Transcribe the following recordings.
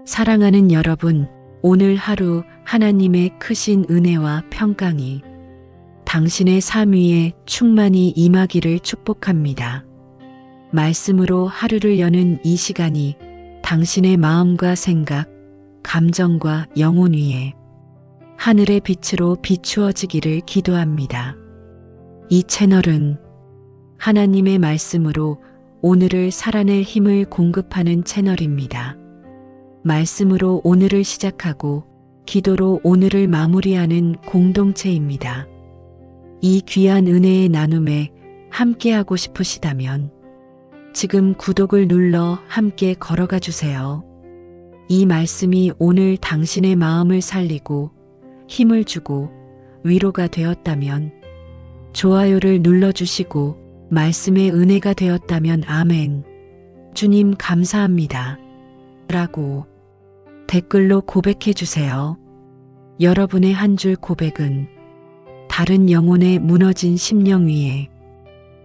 사랑하는 여러분, 오늘 하루 하나님의 크신 은혜와 평강이 당신의 삶 위에 충만히 임하기를 축복합니다. 말씀으로 하루를 여는 이 시간이 당신의 마음과 생각, 감정과 영혼 위에 하늘의 빛으로 비추어지기를 기도합니다. 이 채널은 하나님의 말씀으로 오늘을 살아낼 힘을 공급하는 채널입니다. 말씀으로 오늘을 시작하고 기도로 오늘을 마무리하는 공동체입니다. 이 귀한 은혜의 나눔에 함께하고 싶으시다면 지금 구독을 눌러 함께 걸어가 주세요. 이 말씀이 오늘 당신의 마음을 살리고 힘을 주고 위로가 되었다면 좋아요를 눌러주시고 말씀의 은혜가 되었다면 아멘. 주님 감사합니다. 라고 댓글로 고백해 주세요. 여러분의 한 줄 고백은 다른 영혼의 무너진 심령 위에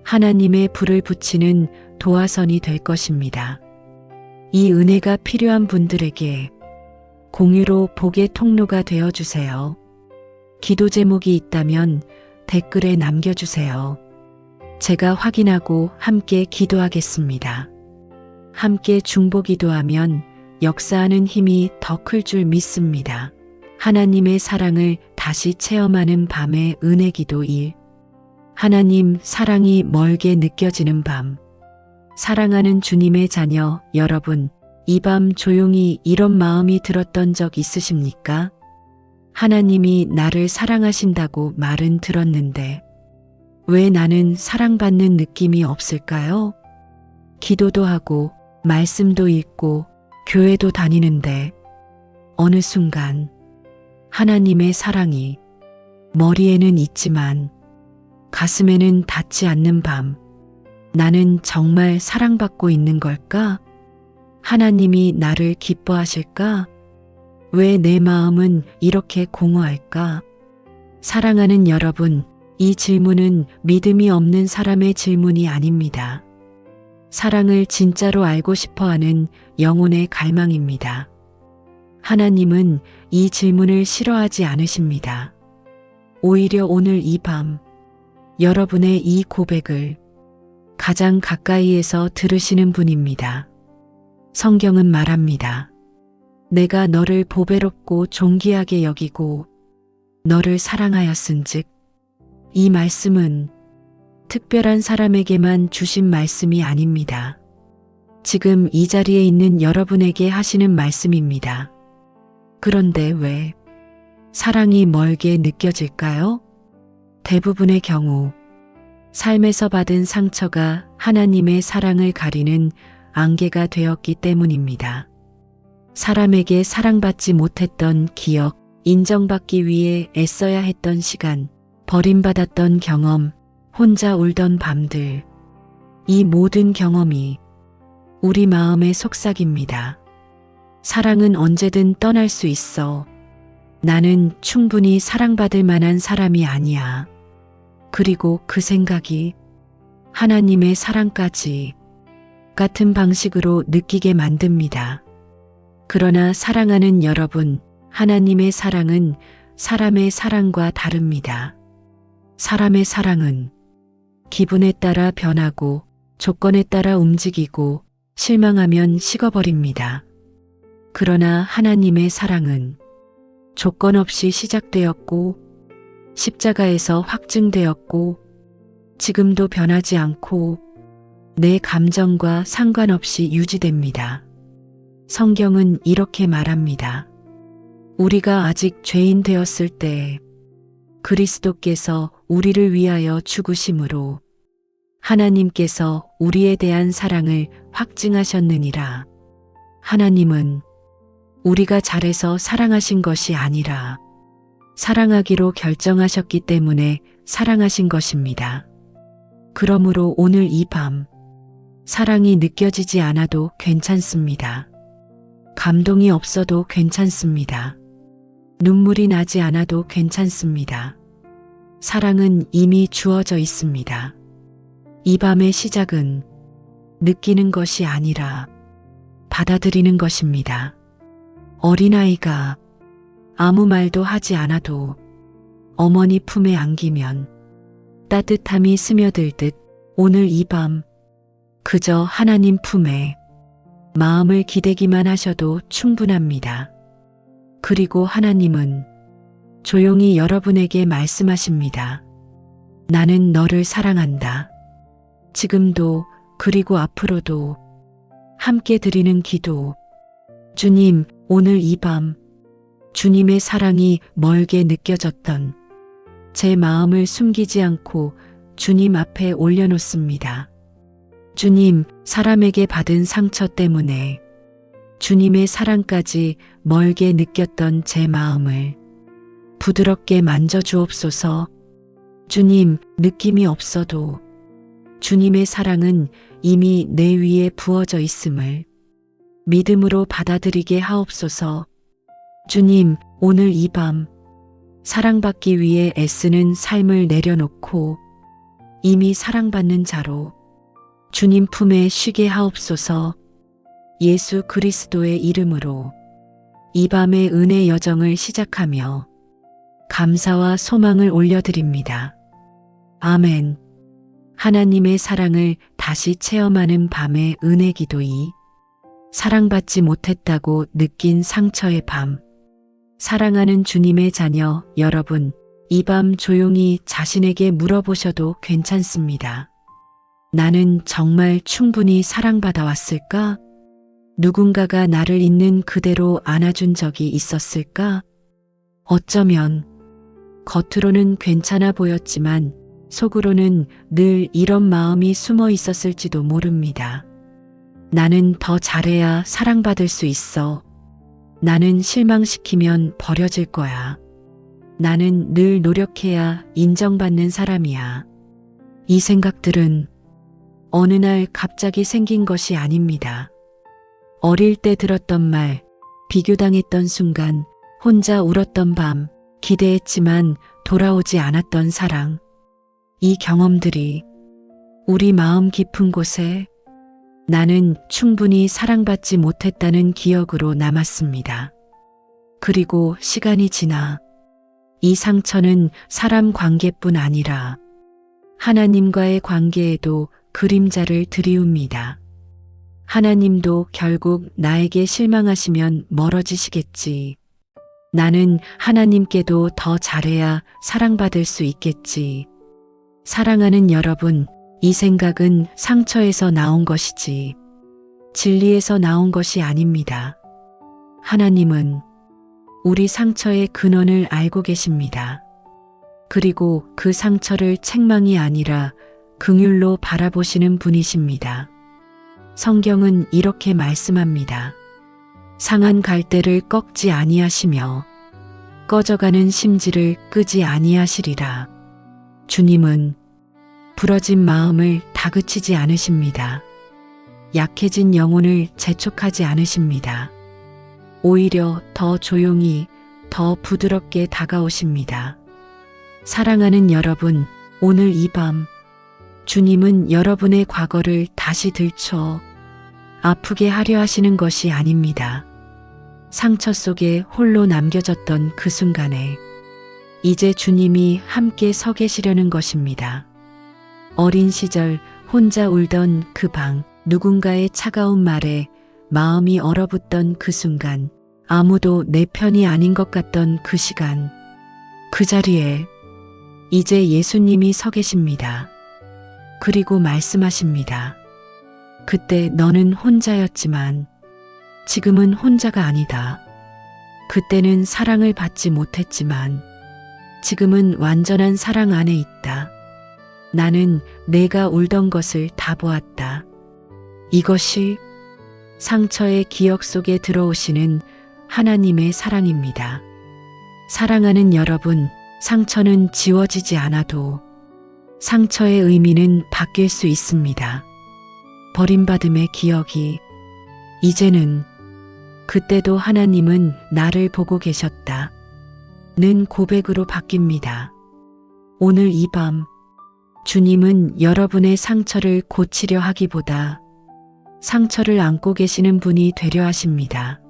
하나님의 불을 붙이는 도화선이 될 것입니다. 이 은혜가 필요한 분들에게 공유로 복의 통로가 되어 주세요. 기도 제목이 있다면 댓글에 남겨주세요. 제가 확인하고 함께 기도하겠습니다. 함께 중보 기도하면 역사하는 힘이 더 클 줄 믿습니다. 하나님의 사랑을 다시 체험하는 밤의 은혜 기도 1. 하나님 사랑이 멀게 느껴지는 밤. 사랑하는 주님의 자녀 여러분, 이 밤 조용히 이런 마음이 들었던 적 있으십니까? 하나님이 나를 사랑하신다고 말은 들었는데 왜 나는 사랑받는 느낌이 없을까요? 기도도 하고 말씀도 읽고 교회도 다니는데 어느 순간 하나님의 사랑이 머리에는 있지만 가슴에는 닿지 않는 밤. 나는 정말 사랑받고 있는 걸까? 하나님이 나를 기뻐하실까? 왜 내 마음은 이렇게 공허할까? 사랑하는 여러분, 이 질문은 믿음이 없는 사람의 질문이 아닙니다. 사랑을 진짜로 알고 싶어하는 영혼의 갈망입니다. 하나님은 이 질문을 싫어하지 않으십니다. 오히려 오늘 이 밤 여러분의 이 고백을 가장 가까이에서 들으시는 분입니다. 성경은 말합니다. 내가 너를 보배롭고 존귀하게 여기고 너를 사랑하였은즉. 이 말씀은 특별한 사람에게만 주신 말씀이 아닙니다. 지금 이 자리에 있는 여러분에게 하시는 말씀입니다. 그런데 왜 사랑이 멀게 느껴질까요? 대부분의 경우 삶에서 받은 상처가 하나님의 사랑을 가리는 안개가 되었기 때문입니다. 사람에게 사랑받지 못했던 기억, 인정받기 위해 애써야 했던 시간, 버림받았던 경험, 혼자 울던 밤들. 이 모든 경험이 우리 마음의 속삭입니다. 사랑은 언제든 떠날 수 있어. 나는 충분히 사랑받을 만한 사람이 아니야. 그리고 그 생각이 하나님의 사랑까지 같은 방식으로 느끼게 만듭니다. 그러나 사랑하는 여러분, 하나님의 사랑은 사람의 사랑과 다릅니다. 사람의 사랑은 기분에 따라 변하고 조건에 따라 움직이고 실망하면 식어버립니다. 그러나 하나님의 사랑은 조건 없이 시작되었고 십자가에서 확증되었고 지금도 변하지 않고 내 감정과 상관없이 유지됩니다. 성경은 이렇게 말합니다. 우리가 아직 죄인 되었을 때 그리스도께서 우리를 위하여 죽으심으로 하나님께서 우리에 대한 사랑을 확증하셨느니라. 하나님은 우리가 잘해서 사랑하신 것이 아니라 사랑하기로 결정하셨기 때문에 사랑하신 것입니다. 그러므로 오늘 이 밤 사랑이 느껴지지 않아도 괜찮습니다. 감동이 없어도 괜찮습니다. 눈물이 나지 않아도 괜찮습니다. 사랑은 이미 주어져 있습니다. 이 밤의 시작은 느끼는 것이 아니라 받아들이는 것입니다. 어린아이가 아무 말도 하지 않아도 어머니 품에 안기면 따뜻함이 스며들듯 오늘 이 밤 그저 하나님 품에 마음을 기대기만 하셔도 충분합니다. 그리고 하나님은 조용히 여러분에게 말씀하십니다. 나는 너를 사랑한다. 지금도 그리고 앞으로도 함께 드리는 기도. 주님, 오늘 이 밤 주님의 사랑이 멀게 느껴졌던 제 마음을 숨기지 않고 주님 앞에 올려놓습니다. 주님, 사람에게 받은 상처 때문에 주님의 사랑까지 멀게 느꼈던 제 마음을 부드럽게 만져주옵소서. 주님, 느낌이 없어도 주님의 사랑은 이미 내 위에 부어져 있음을 믿음으로 받아들이게 하옵소서. 주님, 오늘 이 밤 사랑받기 위해 애쓰는 삶을 내려놓고 이미 사랑받는 자로 주님 품에 쉬게 하옵소서. 예수 그리스도의 이름으로 이 밤의 은혜 여정을 시작하며 감사와 소망을 올려드립니다. 아멘. 하나님의 사랑을 다시 체험하는 밤의 은혜 기도 2. 사랑받지 못했다고 느낀 상처의 밤. 사랑하는 주님의 자녀 여러분, 이 밤 조용히 자신에게 물어보셔도 괜찮습니다. 나는 정말 충분히 사랑받아 왔을까? 누군가가 나를 있는 그대로 안아준 적이 있었을까? 어쩌면 겉으로는 괜찮아 보였지만 속으로는 늘 이런 마음이 숨어 있었을지도 모릅니다. 나는 더 잘해야 사랑받을 수 있어. 나는 실망시키면 버려질 거야. 나는 늘 노력해야 인정받는 사람이야. 이 생각들은 어느 날 갑자기 생긴 것이 아닙니다. 어릴 때 들었던 말, 비교당했던 순간, 혼자 울었던 밤, 기대했지만 돌아오지 않았던 사랑. 이 경험들이 우리 마음 깊은 곳에 나는 충분히 사랑받지 못했다는 기억으로 남았습니다. 그리고 시간이 지나 이 상처는 사람 관계뿐 아니라 하나님과의 관계에도 그림자를 들이웁니다. 하나님도 결국 나에게 실망하시면 멀어지시겠지. 나는 하나님께도 더 잘해야 사랑받을 수 있겠지. 사랑하는 여러분, 이 생각은 상처에서 나온 것이지 진리에서 나온 것이 아닙니다. 하나님은 우리 상처의 근원을 알고 계십니다. 그리고 그 상처를 책망이 아니라 긍휼로 바라보시는 분이십니다. 성경은 이렇게 말씀합니다. 상한 갈대를 꺾지 아니하시며 꺼져가는 심지를 끄지 아니하시리라. 주님은 부러진 마음을 다그치지 않으십니다. 약해진 영혼을 재촉하지 않으십니다. 오히려 더 조용히, 더 부드럽게 다가오십니다. 사랑하는 여러분, 오늘 이 밤 주님은 여러분의 과거를 다시 들춰 아프게 하려 하시는 것이 아닙니다. 상처 속에 홀로 남겨졌던 그 순간에 이제 주님이 함께 서 계시려는 것입니다. 어린 시절 혼자 울던 그 방, 누군가의 차가운 말에 마음이 얼어붙던 그 순간, 아무도 내 편이 아닌 것 같던 그 시간, 그 자리에 이제 예수님이 서 계십니다. 그리고 말씀하십니다. 그때 너는 혼자였지만 지금은 혼자가 아니다. 그때는 사랑을 받지 못했지만 지금은 완전한 사랑 안에 있다. 나는 내가 울던 것을 다 보았다. 이것이 상처의 기억 속에 들어오시는 하나님의 사랑입니다. 사랑하는 여러분, 상처는 지워지지 않아도 상처의 의미는 바뀔 수 있습니다. 버림받음의 기억이 이제는 그때도 하나님은 나를 보고 계셨다 는 고백으로 바뀝니다. 오늘 이 밤 주님은 여러분의 상처를 고치려 하기보다 상처를 안고 계시는 분이 되려 하십니다.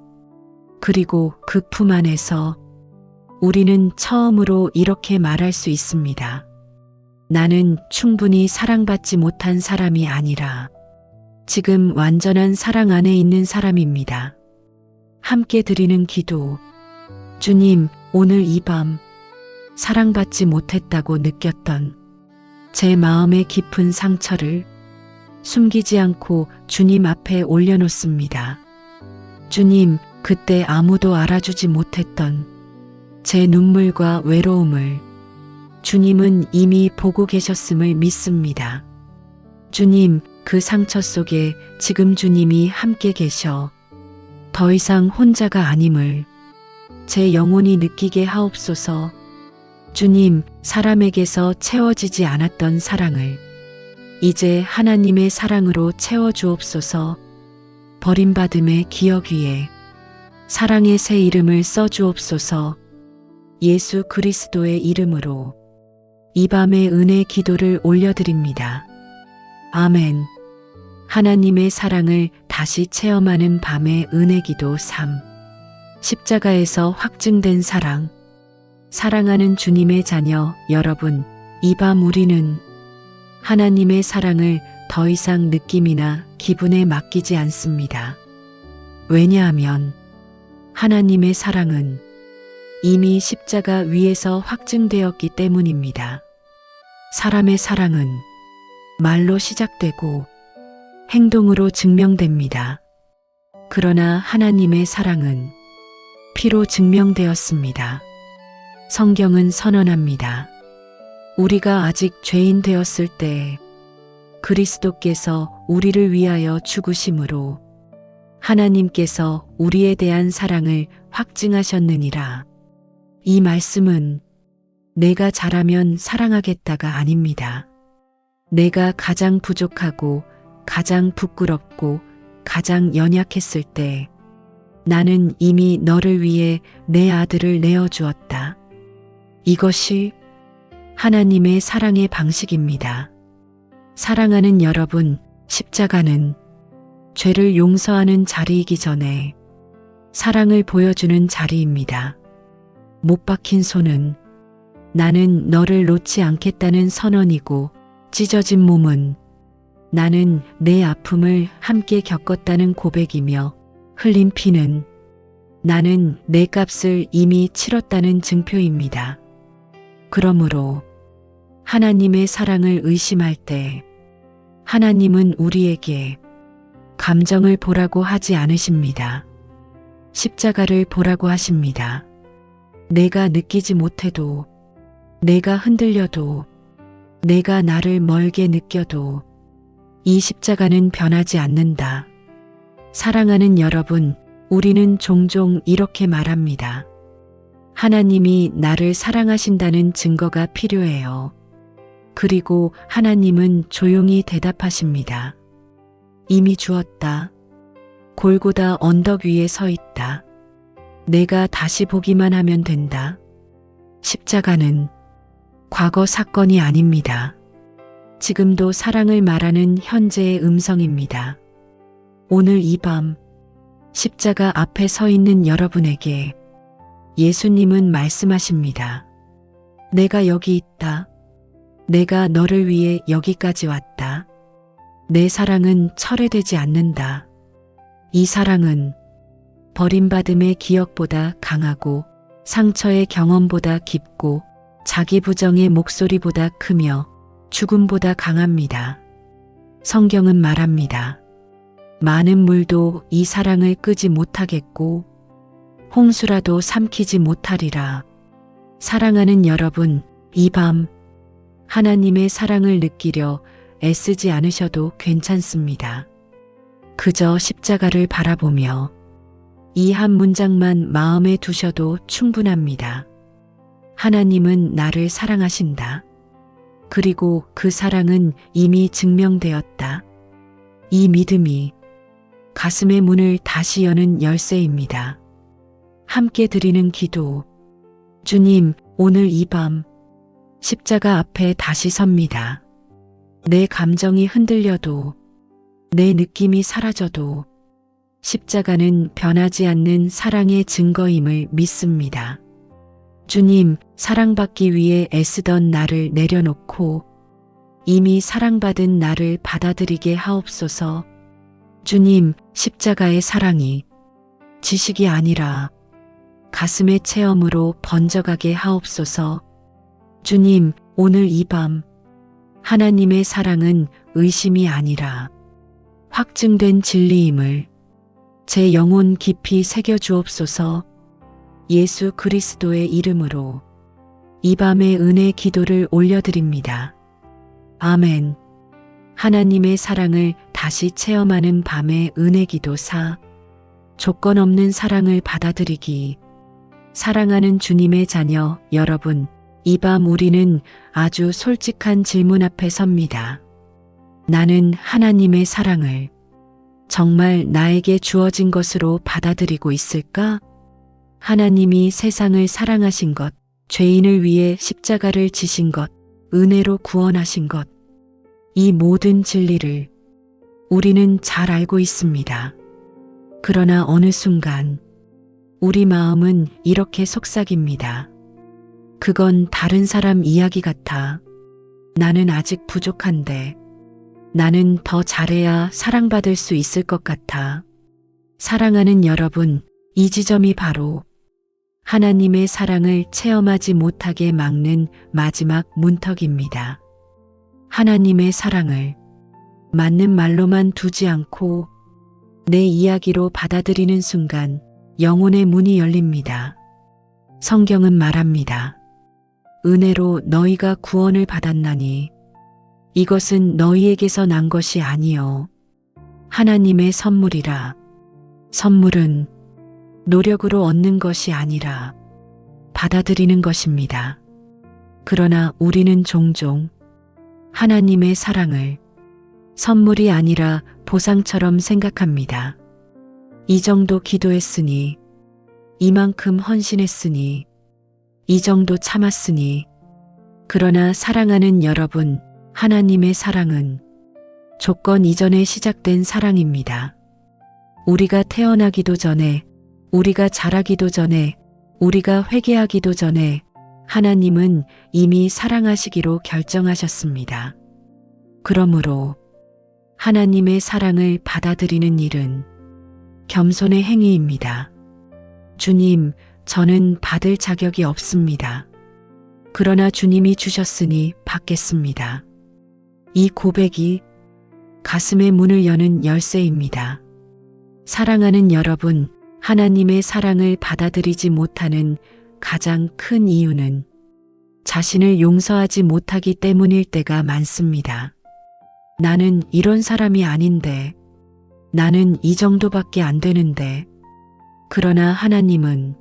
그리고 그 품 안에서 우리는 처음으로 이렇게 말할 수 있습니다. 나는 충분히 사랑받지 못한 사람이 아니라 지금 완전한 사랑 안에 있는 사람입니다. 함께 드리는 기도. 주님, 오늘 이 밤 사랑받지 못했다고 느꼈던 제 마음의 깊은 상처를 숨기지 않고 주님 앞에 올려놓습니다. 주님, 그때 아무도 알아주지 못했던 제 눈물과 외로움을 주님은 이미 보고 계셨음을 믿습니다. 주님, 그 상처 속에 지금 주님이 함께 계셔 더 이상 혼자가 아님을 제 영혼이 느끼게 하옵소서. 주님, 사람에게서 채워지지 않았던 사랑을 이제 하나님의 사랑으로 채워주옵소서. 버림받음의 기억 위에 사랑의 새 이름을 써주옵소서. 예수 그리스도의 이름으로 이 밤의 은혜 기도를 올려드립니다. 아멘. 하나님의 사랑을 다시 체험하는 밤의 은혜 기도 3. 십자가에서 확증된 사랑. 사랑하는 주님의 자녀 여러분, 이 밤 우리는 하나님의 사랑을 더 이상 느낌이나 기분에 맡기지 않습니다. 왜냐하면 하나님의 사랑은 이미 십자가 위에서 확증되었기 때문입니다. 사람의 사랑은 말로 시작되고 행동으로 증명됩니다. 그러나 하나님의 사랑은 피로 증명되었습니다. 성경은 선언합니다. 우리가 아직 죄인 되었을 때 그리스도께서 우리를 위하여 죽으심으로 하나님께서 우리에 대한 사랑을 확증하셨느니라. 이 말씀은 내가 잘하면 사랑하겠다가 아닙니다. 내가 가장 부족하고 가장 부끄럽고 가장 연약했을 때 나는 이미 너를 위해 내 아들을 내어주었다. 이것이 하나님의 사랑의 방식입니다. 사랑하는 여러분, 십자가는 죄를 용서하는 자리이기 전에 사랑을 보여주는 자리입니다. 못 박힌 손은 나는 너를 놓지 않겠다는 선언이고, 찢어진 몸은 나는 내 아픔을 함께 겪었다는 고백이며, 흘린 피는 나는 내 값을 이미 치렀다는 증표입니다. 그러므로 하나님의 사랑을 의심할 때 하나님은 우리에게 감정을 보라고 하지 않으십니다. 십자가를 보라고 하십니다. 내가 느끼지 못해도, 내가 흔들려도, 내가 나를 멀게 느껴도 이 십자가는 변하지 않는다. 사랑하는 여러분, 우리는 종종 이렇게 말합니다. 하나님이 나를 사랑하신다는 증거가 필요해요. 그리고 하나님은 조용히 대답하십니다. 이미 주었다. 골고다 언덕 위에 서 있다. 내가 다시 보기만 하면 된다. 십자가는 과거 사건이 아닙니다. 지금도 사랑을 말하는 현재의 음성입니다. 오늘 이 밤 십자가 앞에 서 있는 여러분에게 예수님은 말씀하십니다. 내가 여기 있다. 내가 너를 위해 여기까지 왔다. 내 사랑은 철회되지 않는다. 이 사랑은 버림받음의 기억보다 강하고 상처의 경험보다 깊고 자기 부정의 목소리보다 크며 죽음보다 강합니다. 성경은 말합니다. 많은 물도 이 사랑을 끄지 못하겠고 홍수라도 삼키지 못하리라. 사랑하는 여러분, 이 밤 하나님의 사랑을 느끼려 애쓰지 않으셔도 괜찮습니다. 그저 십자가를 바라보며 이 한 문장만 마음에 두셔도 충분합니다. 하나님은 나를 사랑하신다. 그리고 그 사랑은 이미 증명되었다. 이 믿음이 가슴의 문을 다시 여는 열쇠입니다. 함께 드리는 기도. 주님, 오늘 이 밤 십자가 앞에 다시 섭니다. 내 감정이 흔들려도, 내 느낌이 사라져도 십자가는 변하지 않는 사랑의 증거임을 믿습니다. 주님, 사랑받기 위해 애쓰던 나를 내려놓고 이미 사랑받은 나를 받아들이게 하옵소서. 주님, 십자가의 사랑이 지식이 아니라 가슴의 체험으로 번져가게 하옵소서. 주님, 오늘 이 밤 하나님의 사랑은 의심이 아니라 확증된 진리임을 제 영혼 깊이 새겨 주옵소서. 예수 그리스도의 이름으로 이 밤의 은혜 기도를 올려드립니다. 아멘. 하나님의 사랑을 다시 체험하는 밤의 은혜 기도사. 조건 없는 사랑을 받아들이기. 사랑하는 주님의 자녀 여러분, 이 밤 우리는 아주 솔직한 질문 앞에 섭니다. 나는 하나님의 사랑을 정말 나에게 주어진 것으로 받아들이고 있을까? 하나님이 세상을 사랑하신 것, 죄인을 위해 십자가를 지신 것, 은혜로 구원하신 것, 이 모든 진리를 우리는 잘 알고 있습니다. 그러나 어느 순간 우리 마음은 이렇게 속삭입니다. 그건 다른 사람 이야기 같아. 나는 아직 부족한데. 나는 더 잘해야 사랑받을 수 있을 것 같아. 사랑하는 여러분, 이 지점이 바로 하나님의 사랑을 체험하지 못하게 막는 마지막 문턱입니다. 하나님의 사랑을 맞는 말로만 두지 않고 내 이야기로 받아들이는 순간 영혼의 문이 열립니다. 성경은 말합니다. 은혜로 너희가 구원을 받았나니 이것은 너희에게서 난 것이 아니요 하나님의 선물이라. 선물은 노력으로 얻는 것이 아니라 받아들이는 것입니다. 그러나 우리는 종종 하나님의 사랑을 선물이 아니라 보상처럼 생각합니다. 이 정도 기도했으니, 이만큼 헌신했으니, 이 정도 참았으니. 그러나 사랑하는 여러분, 하나님의 사랑은 조건 이전에 시작된 사랑입니다. 우리가 태어나기도 전에, 우리가 자라기도 전에, 우리가 회개하기도 전에 하나님은 이미 사랑하시기로 결정하셨습니다. 그러므로 하나님의 사랑을 받아들이는 일은 겸손의 행위입니다. 주님, 저는 받을 자격이 없습니다. 그러나 주님이 주셨으니 받겠습니다. 이 고백이 가슴의 문을 여는 열쇠입니다. 사랑하는 여러분, 하나님의 사랑을 받아들이지 못하는 가장 큰 이유는 자신을 용서하지 못하기 때문일 때가 많습니다. 나는 이런 사람이 아닌데, 나는 이 정도밖에 안 되는데. 그러나 하나님은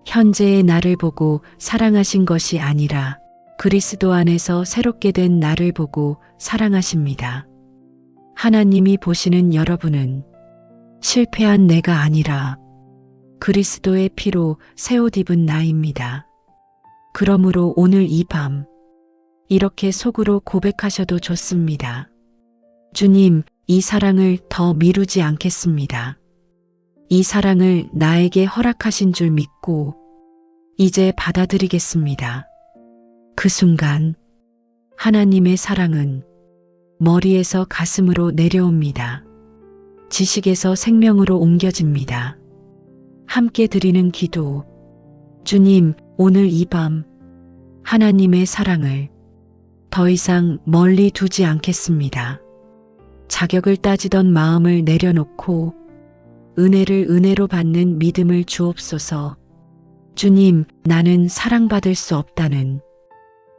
현재의 나를 보고 사랑하신 것이 아니라 그리스도 안에서 새롭게 된 나를 보고 사랑하십니다. 하나님이 보시는 여러분은 실패한 내가 아니라 그리스도의 피로 새 옷 입은 나입니다. 그러므로 오늘 이 밤 이렇게 속으로 고백하셔도 좋습니다. 주님, 이 사랑을 더 미루지 않겠습니다. 이 사랑을 나에게 허락하신 줄 믿고 이제 받아들이겠습니다. 그 순간 하나님의 사랑은 머리에서 가슴으로 내려옵니다. 지식에서 생명으로 옮겨집니다. 함께 드리는 기도. 주님, 오늘 이 밤 하나님의 사랑을 더 이상 멀리 두지 않겠습니다. 자격을 따지던 마음을 내려놓고 은혜를 은혜로 받는 믿음을 주옵소서. 주님, 나는 사랑받을 수 없다는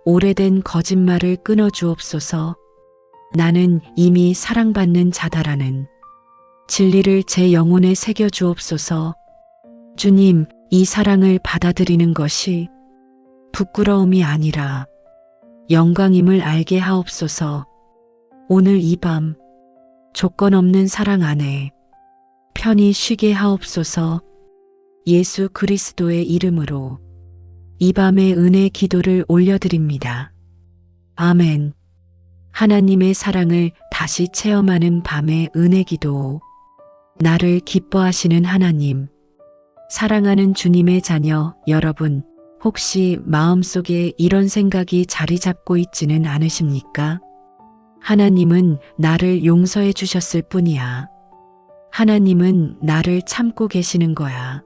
오래된 거짓말을 끊어 주옵소서. 나는 이미 사랑받는 자다라는 진리를 제 영혼에 새겨 주옵소서. 주님, 이 사랑을 받아들이는 것이 부끄러움이 아니라 영광임을 알게 하옵소서. 오늘 이 밤 조건 없는 사랑 안에 편히 쉬게 하옵소서. 예수 그리스도의 이름으로 이 밤의 은혜 기도를 올려드립니다. 아멘. 하나님의 사랑을 다시 체험하는 밤의 은혜 기도. 나를 기뻐하시는 하나님, 사랑하는 주님의 자녀 여러분, 혹시 마음속에 이런 생각이 자리 잡고 있지는 않으십니까? 하나님은 나를 용서해 주셨을 뿐이야. 하나님은 나를 참고 계시는 거야.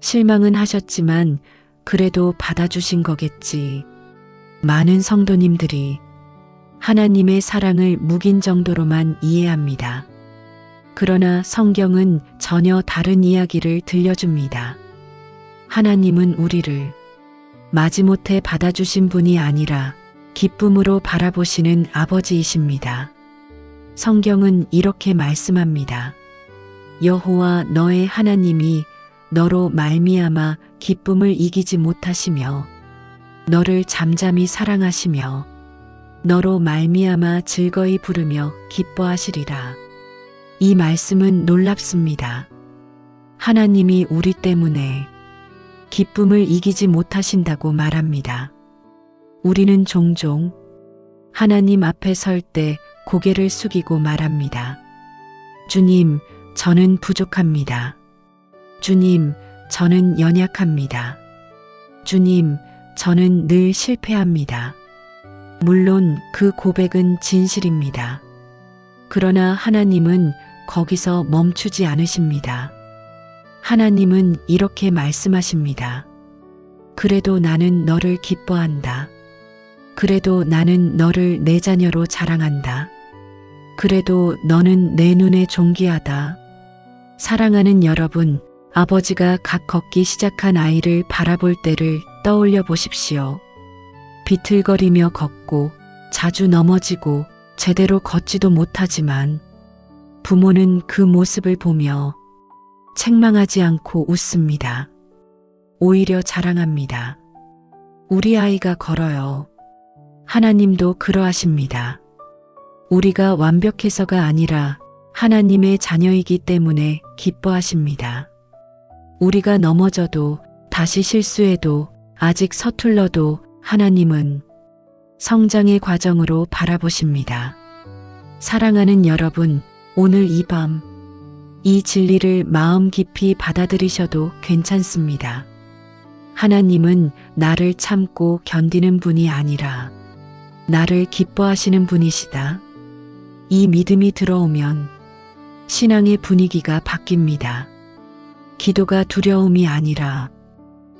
실망은 하셨지만 그래도 받아주신 거겠지. 많은 성도님들이 하나님의 사랑을 묵인 정도로만 이해합니다. 그러나 성경은 전혀 다른 이야기를 들려줍니다. 하나님은 우리를 마지못해 받아주신 분이 아니라 기쁨으로 바라보시는 아버지이십니다. 성경은 이렇게 말씀합니다. 여호와 너의 하나님이 너로 말미암아 기쁨을 이기지 못하시며 너를 잠잠히 사랑하시며 너로 말미암아 즐거이 부르며 기뻐하시리라. 이 말씀은 놀랍습니다. 하나님이 우리 때문에 기쁨을 이기지 못하신다고 말합니다. 우리는 종종 하나님 앞에 설 때 고개를 숙이고 말합니다. 주님, 저는 부족합니다. 주님, 저는 연약합니다. 주님, 저는 늘 실패합니다. 물론 그 고백은 진실입니다. 그러나 하나님은 거기서 멈추지 않으십니다. 하나님은 이렇게 말씀하십니다. 그래도 나는 너를 기뻐한다. 그래도 나는 너를 내 자녀로 자랑한다. 그래도 너는 내 눈에 존귀하다. 사랑하는 여러분, 아버지가 각 걷기 시작한 아이를 바라볼 때를 떠올려 보십시오. 비틀거리며 걷고 자주 넘어지고 제대로 걷지도 못하지만 부모는 그 모습을 보며 책망하지 않고 웃습니다. 오히려 자랑합니다. 우리 아이가 걸어요. 하나님도 그러하십니다. 우리가 완벽해서가 아니라 하나님의 자녀이기 때문에 기뻐하십니다. 우리가 넘어져도 다시 실수해도 아직 서툴러도 하나님은 성장의 과정으로 바라보십니다. 사랑하는 여러분, 오늘 이 밤, 이 진리를 마음 깊이 받아들이셔도 괜찮습니다. 하나님은 나를 참고 견디는 분이 아니라 나를 기뻐하시는 분이시다. 이 믿음이 들어오면 신앙의 분위기가 바뀝니다. 기도가 두려움이 아니라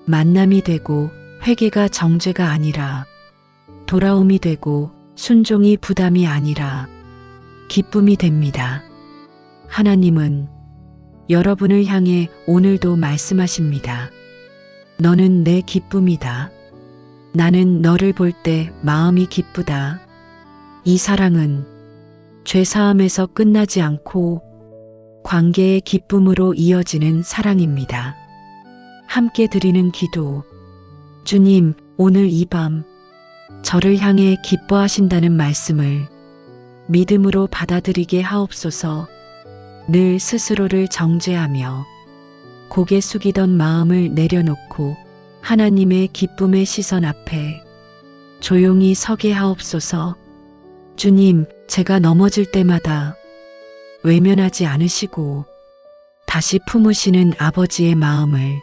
만남이 되고 회개가 정죄가 아니라 돌아옴이 되고 순종이 부담이 아니라 기쁨이 됩니다. 하나님은 여러분을 향해 오늘도 말씀하십니다. 너는 내 기쁨이다. 나는 너를 볼 때 마음이 기쁘다. 이 사랑은 죄사함에서 끝나지 않고 관계의 기쁨으로 이어지는 사랑입니다. 함께 드리는 기도. 주님, 오늘 이 밤 저를 향해 기뻐하신다는 말씀을 믿음으로 받아들이게 하옵소서. 늘 스스로를 정죄하며 고개 숙이던 마음을 내려놓고 하나님의 기쁨의 시선 앞에 조용히 서게 하옵소서. 주님, 제가 넘어질 때마다 외면하지 않으시고 다시 품으시는 아버지의 마음을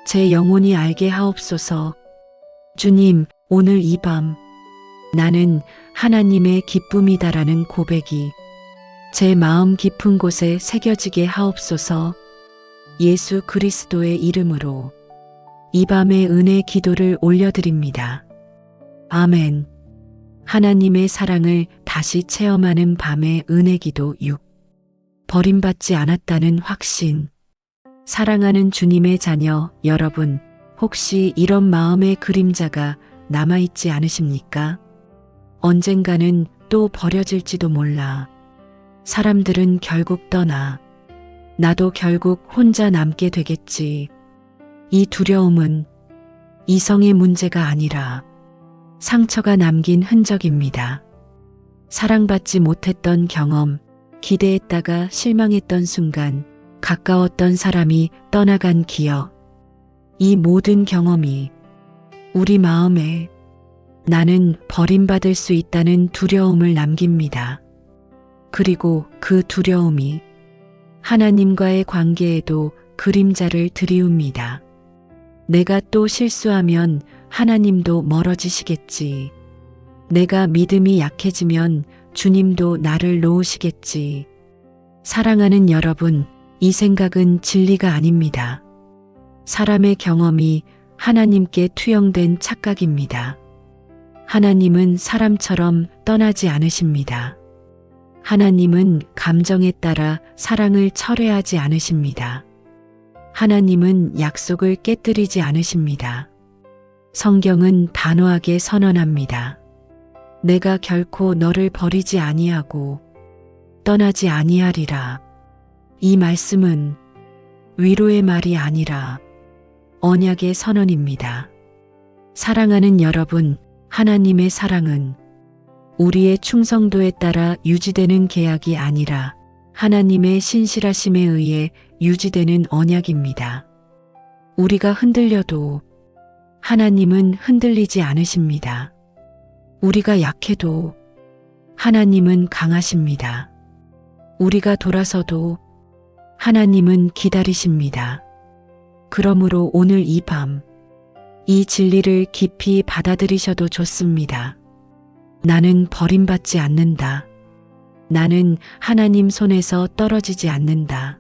제 영혼이 알게 하옵소서. 주님, 오늘 이 밤 나는 하나님의 기쁨이다라는 고백이 제 마음 깊은 곳에 새겨지게 하옵소서. 예수 그리스도의 이름으로 이 밤의 은혜 기도를 올려드립니다. 아멘. 하나님의 사랑을 다시 체험하는 밤의 은혜 기도 6. 버림받지 않았다는 확신. 사랑하는 주님의 자녀 여러분, 혹시 이런 마음의 그림자가 남아있지 않으십니까? 언젠가는 또 버려질지도 몰라. 사람들은 결국 떠나. 나도 결국 혼자 남게 되겠지. 이 두려움은 이성의 문제가 아니라 상처가 남긴 흔적입니다. 사랑받지 못했던 경험, 기대했다가 실망했던 순간, 가까웠던 사람이 떠나간 기억. 이 모든 경험이 우리 마음에 나는 버림받을 수 있다는 두려움을 남깁니다. 그리고 그 두려움이 하나님과의 관계에도 그림자를 들이웁니다. 내가 또 실수하면 하나님도 멀어지시겠지. 내가 믿음이 약해지면 주님도 나를 놓으시겠지. 사랑하는 여러분, 이 생각은 진리가 아닙니다. 사람의 경험이 하나님께 투영된 착각입니다. 하나님은 사람처럼 떠나지 않으십니다. 하나님은 감정에 따라 사랑을 철회하지 않으십니다. 하나님은 약속을 깨뜨리지 않으십니다. 성경은 단호하게 선언합니다. 내가 결코 너를 버리지 아니하고 떠나지 아니하리라. 이 말씀은 위로의 말이 아니라 언약의 선언입니다. 사랑하는 여러분, 하나님의 사랑은 우리의 충성도에 따라 유지되는 계약이 아니라 하나님의 신실하심에 의해 유지되는 언약입니다. 우리가 흔들려도 하나님은 흔들리지 않으십니다. 우리가 약해도 하나님은 강하십니다. 우리가 돌아서도 하나님은 기다리십니다. 그러므로 오늘 이 밤, 이 진리를 깊이 받아들이셔도 좋습니다. 나는 버림받지 않는다. 나는 하나님 손에서 떨어지지 않는다.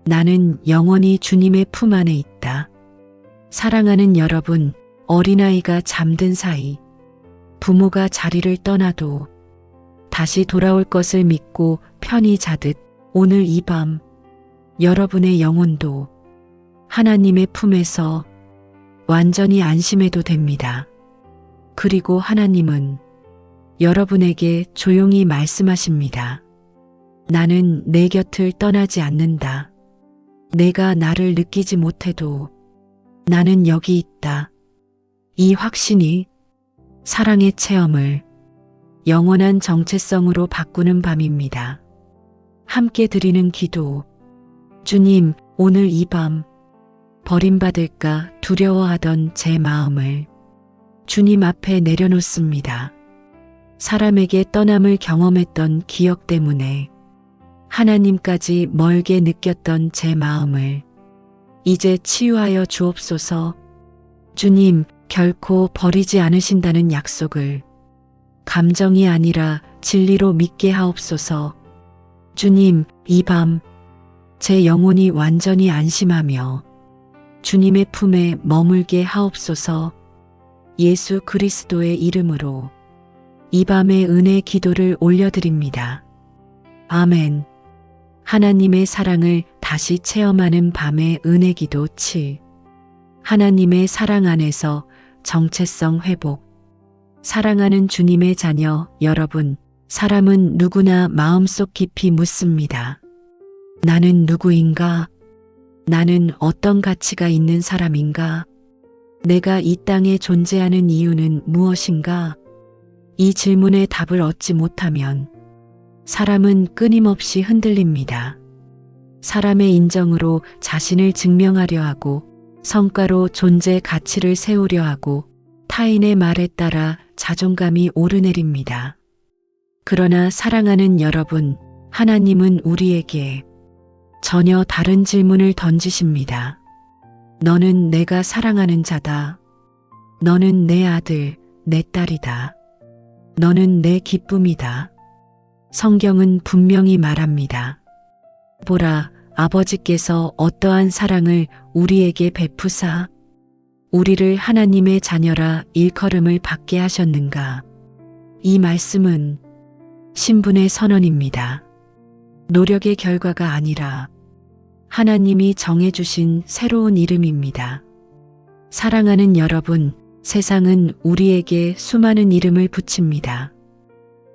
나는 영원히 주님의 품 안에 있다. 사랑하는 여러분, 어린아이가 잠든 사이, 부모가 자리를 떠나도 다시 돌아올 것을 믿고 편히 자듯 오늘 이 밤, 여러분의 영혼도 하나님의 품에서 완전히 안심해도 됩니다. 그리고 하나님은 여러분에게 조용히 말씀하십니다. 나는 내 곁을 떠나지 않는다. 내가 나를 느끼지 못해도 나는 여기 있다. 이 확신이 사랑의 체험을 영원한 정체성으로 바꾸는 밤입니다. 함께 드리는 기도. 주님, 오늘 이 밤 버림받을까 두려워하던 제 마음을 주님 앞에 내려놓습니다. 사람에게 떠남을 경험했던 기억 때문에 하나님까지 멀게 느꼈던 제 마음을 이제 치유하여 주옵소서. 주님, 결코 버리지 않으신다는 약속을 감정이 아니라 진리로 믿게 하옵소서. 주님, 이 밤 제 영혼이 완전히 안심하며 주님의 품에 머물게 하옵소서. 예수 그리스도의 이름으로 이 밤의 은혜 기도를 올려드립니다. 아멘. 하나님의 사랑을 다시 체험하는 밤의 은혜 기도 7. 하나님의 사랑 안에서 정체성 회복. 사랑하는 주님의 자녀 여러분, 사람은 누구나 마음속 깊이 묻습니다. 나는 누구인가? 나는 어떤 가치가 있는 사람인가? 내가 이 땅에 존재하는 이유는 무엇인가? 이 질문에 답을 얻지 못하면 사람은 끊임없이 흔들립니다. 사람의 인정으로 자신을 증명하려 하고 성과로 존재 가치를 세우려 하고 타인의 말에 따라 자존감이 오르내립니다. 그러나 사랑하는 여러분, 하나님은 우리에게 전혀 다른 질문을 던지십니다. 너는 내가 사랑하는 자다. 너는 내 아들, 내 딸이다. 너는 내 기쁨이다. 성경은 분명히 말합니다. 보라, 아버지께서 어떠한 사랑을 우리에게 베푸사 우리를 하나님의 자녀라 일컬음을 받게 하셨는가. 이 말씀은 신분의 선언입니다. 노력의 결과가 아니라 하나님이 정해주신 새로운 이름입니다. 사랑하는 여러분, 세상은 우리에게 수많은 이름을 붙입니다.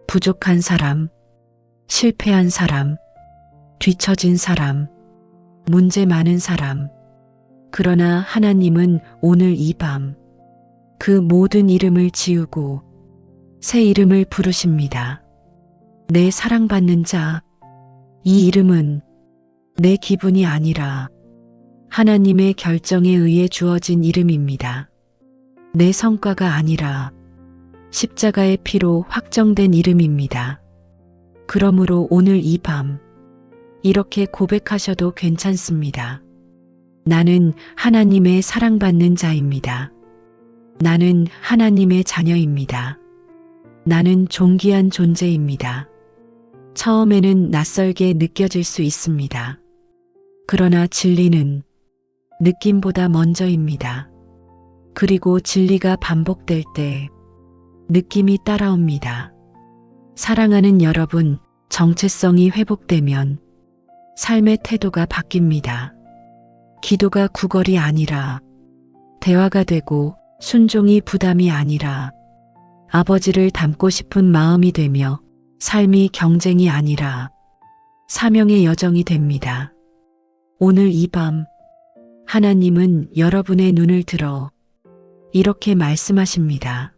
부족한 사람, 실패한 사람, 뒤처진 사람, 문제 많은 사람. 그러나 하나님은 오늘 이 밤 그 모든 이름을 지우고 새 이름을 부르십니다. 내 사랑받는 자. 이 이름은 내 기분이 아니라 하나님의 결정에 의해 주어진 이름입니다. 내 성과가 아니라 십자가의 피로 확정된 이름입니다. 그러므로 오늘 이 밤 이렇게 고백하셔도 괜찮습니다. 나는 하나님의 사랑받는 자입니다. 나는 하나님의 자녀입니다. 나는 존귀한 존재입니다. 처음에는 낯설게 느껴질 수 있습니다. 그러나 진리는 느낌보다 먼저입니다. 그리고 진리가 반복될 때 느낌이 따라옵니다. 사랑하는 여러분, 정체성이 회복되면 삶의 태도가 바뀝니다. 기도가 구걸이 아니라 대화가 되고 순종이 부담이 아니라 아버지를 닮고 싶은 마음이 되며 삶이 경쟁이 아니라 사명의 여정이 됩니다. 오늘 이 밤 하나님은 여러분의 눈을 들어 이렇게 말씀하십니다.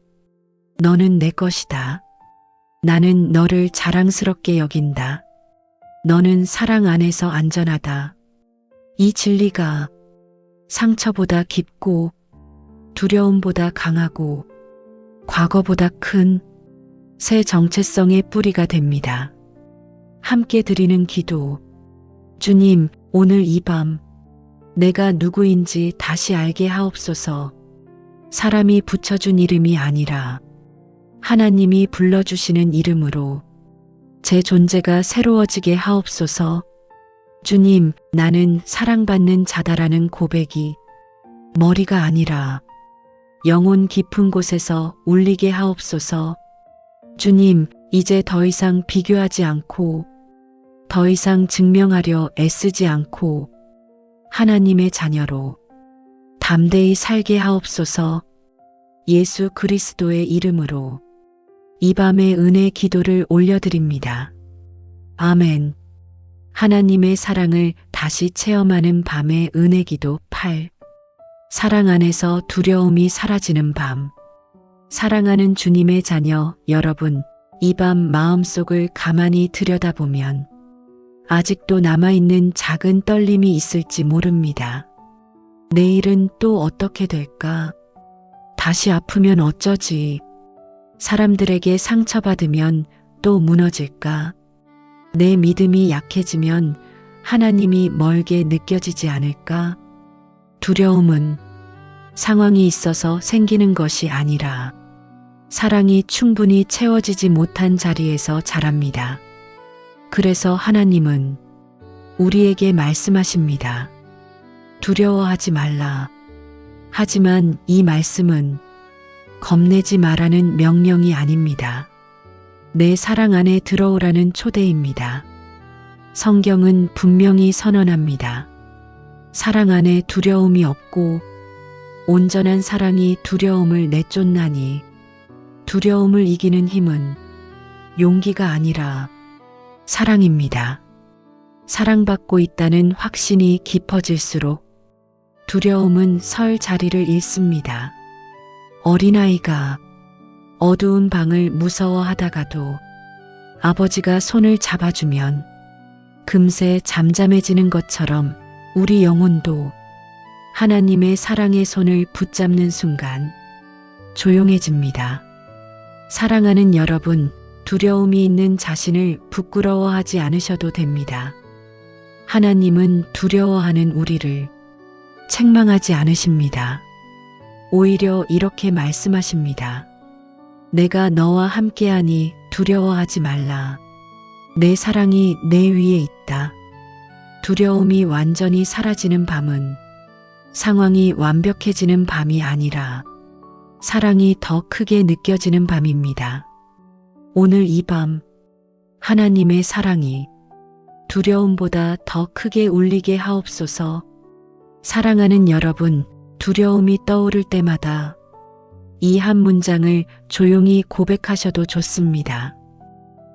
너는 내 것이다. 나는 너를 자랑스럽게 여긴다. 너는 사랑 안에서 안전하다. 이 진리가 상처보다 깊고 두려움보다 강하고 과거보다 큰 새 정체성의 뿌리가 됩니다. 함께 드리는 기도. 주님, 오늘 이 밤 내가 누구인지 다시 알게 하옵소서. 사람이 붙여준 이름이 아니라 하나님이 불러주시는 이름으로 제 존재가 새로워지게 하옵소서. 주님, 나는 사랑받는 자다라는 고백이 머리가 아니라 영혼 깊은 곳에서 울리게 하옵소서. 주님, 이제 더 이상 비교하지 않고 더 이상 증명하려 애쓰지 않고 하나님의 자녀로 담대히 살게 하옵소서. 예수 그리스도의 이름으로 이 밤의 은혜 기도를 올려드립니다. 아멘. 하나님의 사랑을 다시 체험하는 밤의 은혜 기도 8. 사랑 안에서 두려움이 사라지는 밤. 사랑하는 주님의 자녀 여러분, 이 밤 마음속을 가만히 들여다보면 아직도 남아있는 작은 떨림이 있을지 모릅니다. 내일은 또 어떻게 될까? 다시 아프면 어쩌지? 사람들에게 상처받으면 또 무너질까? 내 믿음이 약해지면 하나님이 멀게 느껴지지 않을까? 두려움은 상황이 있어서 생기는 것이 아니라 사랑이 충분히 채워지지 못한 자리에서 자랍니다. 그래서 하나님은 우리에게 말씀하십니다. 두려워하지 말라. 하지만 이 말씀은 겁내지 말라는 명령이 아닙니다. 내 사랑 안에 들어오라는 초대입니다. 성경은 분명히 선언합니다. 사랑 안에 두려움이 없고 온전한 사랑이 두려움을 내쫓나니 두려움을 이기는 힘은 용기가 아니라 사랑입니다. 사랑받고 있다는 확신이 깊어질수록 두려움은 설 자리를 잃습니다. 어린아이가 어두운 방을 무서워하다가도 아버지가 손을 잡아주면 금세 잠잠해지는 것처럼 우리 영혼도 하나님의 사랑의 손을 붙잡는 순간 조용해집니다. 사랑하는 여러분, 두려움이 있는 자신을 부끄러워하지 않으셔도 됩니다. 하나님은 두려워하는 우리를 책망하지 않으십니다. 오히려 이렇게 말씀하십니다. 내가 너와 함께하니 두려워하지 말라. 내 사랑이 내 위에 있다. 두려움이 완전히 사라지는 밤은 상황이 완벽해지는 밤이 아니라 사랑이 더 크게 느껴지는 밤입니다. 오늘 이 밤 하나님의 사랑이 두려움보다 더 크게 울리게 하옵소서. 사랑하는 여러분, 두려움이 떠오를 때마다 이 한 문장을 조용히 고백하셔도 좋습니다.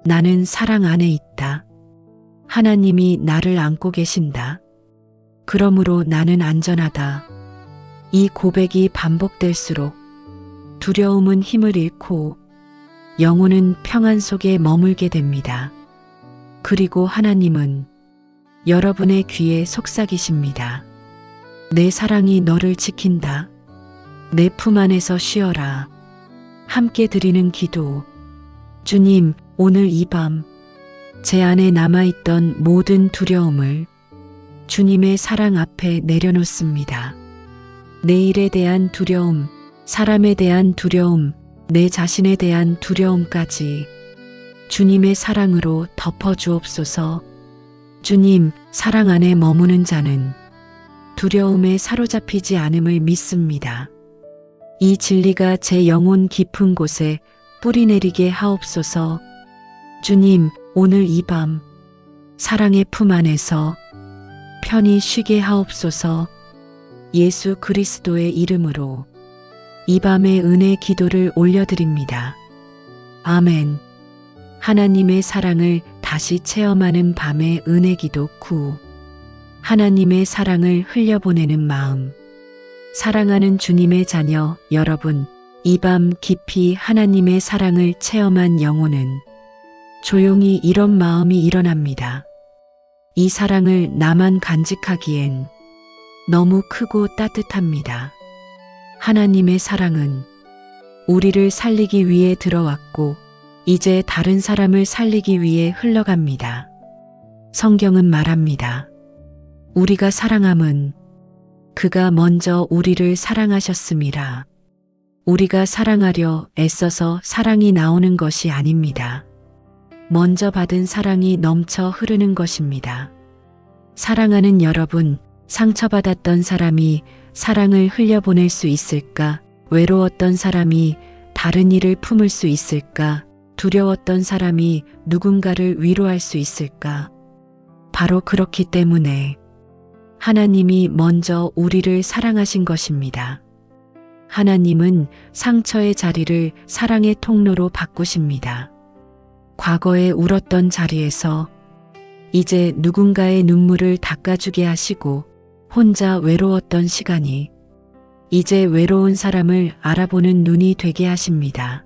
나는 사랑 안에 있다. 하나님이 나를 안고 계신다. 그러므로 나는 안전하다. 이 고백이 반복될수록 두려움은 힘을 잃고 영혼은 평안 속에 머물게 됩니다. 그리고 하나님은 여러분의 귀에 속삭이십니다. 내 사랑이 너를 지킨다. 내 품 안에서 쉬어라. 함께 드리는 기도. 주님, 오늘 이 밤 제 안에 남아있던 모든 두려움을 주님의 사랑 앞에 내려놓습니다. 내일에 대한 두려움, 사람에 대한 두려움, 내 자신에 대한 두려움까지 주님의 사랑으로 덮어주옵소서. 주님, 사랑 안에 머무는 자는 두려움에 사로잡히지 않음을 믿습니다. 이 진리가 제 영혼 깊은 곳에 뿌리내리게 하옵소서. 주님, 오늘 이 밤 사랑의 품 안에서 편히 쉬게 하옵소서. 예수 그리스도의 이름으로 이 밤의 은혜 기도를 올려드립니다. 아멘. 하나님의 사랑을 다시 체험하는 밤의 은혜 기도 9. 하나님의 사랑을 흘려보내는 마음. 사랑하는 주님의 자녀 여러분, 이 밤 깊이 하나님의 사랑을 체험한 영혼은 조용히 이런 마음이 일어납니다. 이 사랑을 나만 간직하기엔 너무 크고 따뜻합니다. 하나님의 사랑은 우리를 살리기 위해 들어왔고 이제 다른 사람을 살리기 위해 흘러갑니다. 성경은 말합니다. 우리가 사랑함은 그가 먼저 우리를 사랑하셨음이라. 우리가 사랑하려 애써서 사랑이 나오는 것이 아닙니다. 먼저 받은 사랑이 넘쳐 흐르는 것입니다. 사랑하는 여러분, 상처받았던 사람이 사랑을 흘려보낼 수 있을까? 외로웠던 사람이 다른 이를 품을 수 있을까? 두려웠던 사람이 누군가를 위로할 수 있을까? 바로 그렇기 때문에 하나님이 먼저 우리를 사랑하신 것입니다. 하나님은 상처의 자리를 사랑의 통로로 바꾸십니다. 과거에 울었던 자리에서 이제 누군가의 눈물을 닦아주게 하시고 혼자 외로웠던 시간이 이제 외로운 사람을 알아보는 눈이 되게 하십니다.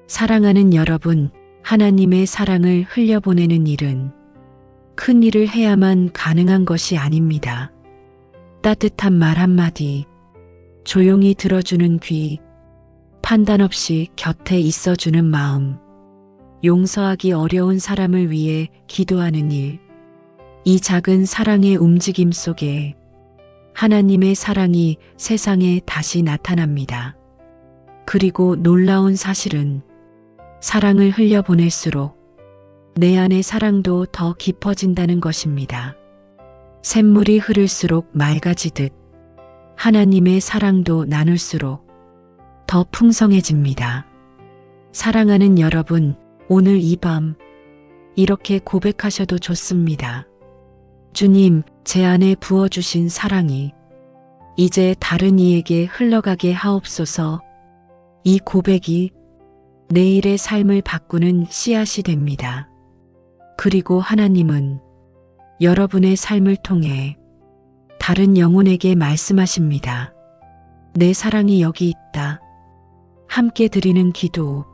사랑하는 여러분, 하나님의 사랑을 흘려보내는 일은 큰 일을 해야만 가능한 것이 아닙니다. 따뜻한 말 한마디, 조용히 들어주는 귀, 판단 없이 곁에 있어주는 마음, 용서하기 어려운 사람을 위해 기도하는 일, 이 작은 사랑의 움직임 속에 하나님의 사랑이 세상에 다시 나타납니다. 그리고 놀라운 사실은 사랑을 흘려보낼수록 내 안의 사랑도 더 깊어진다는 것입니다. 샘물이 흐를수록 맑아지듯 하나님의 사랑도 나눌수록 더 풍성해집니다. 사랑하는 여러분, 오늘 이 밤 이렇게 고백하셔도 좋습니다. 주님, 제 안에 부어주신 사랑이 이제 다른 이에게 흘러가게 하옵소서. 이 고백이 내일의 삶을 바꾸는 씨앗이 됩니다. 그리고 하나님은 여러분의 삶을 통해 다른 영혼에게 말씀하십니다. 내 사랑이 여기 있다. 함께 드리는 기도.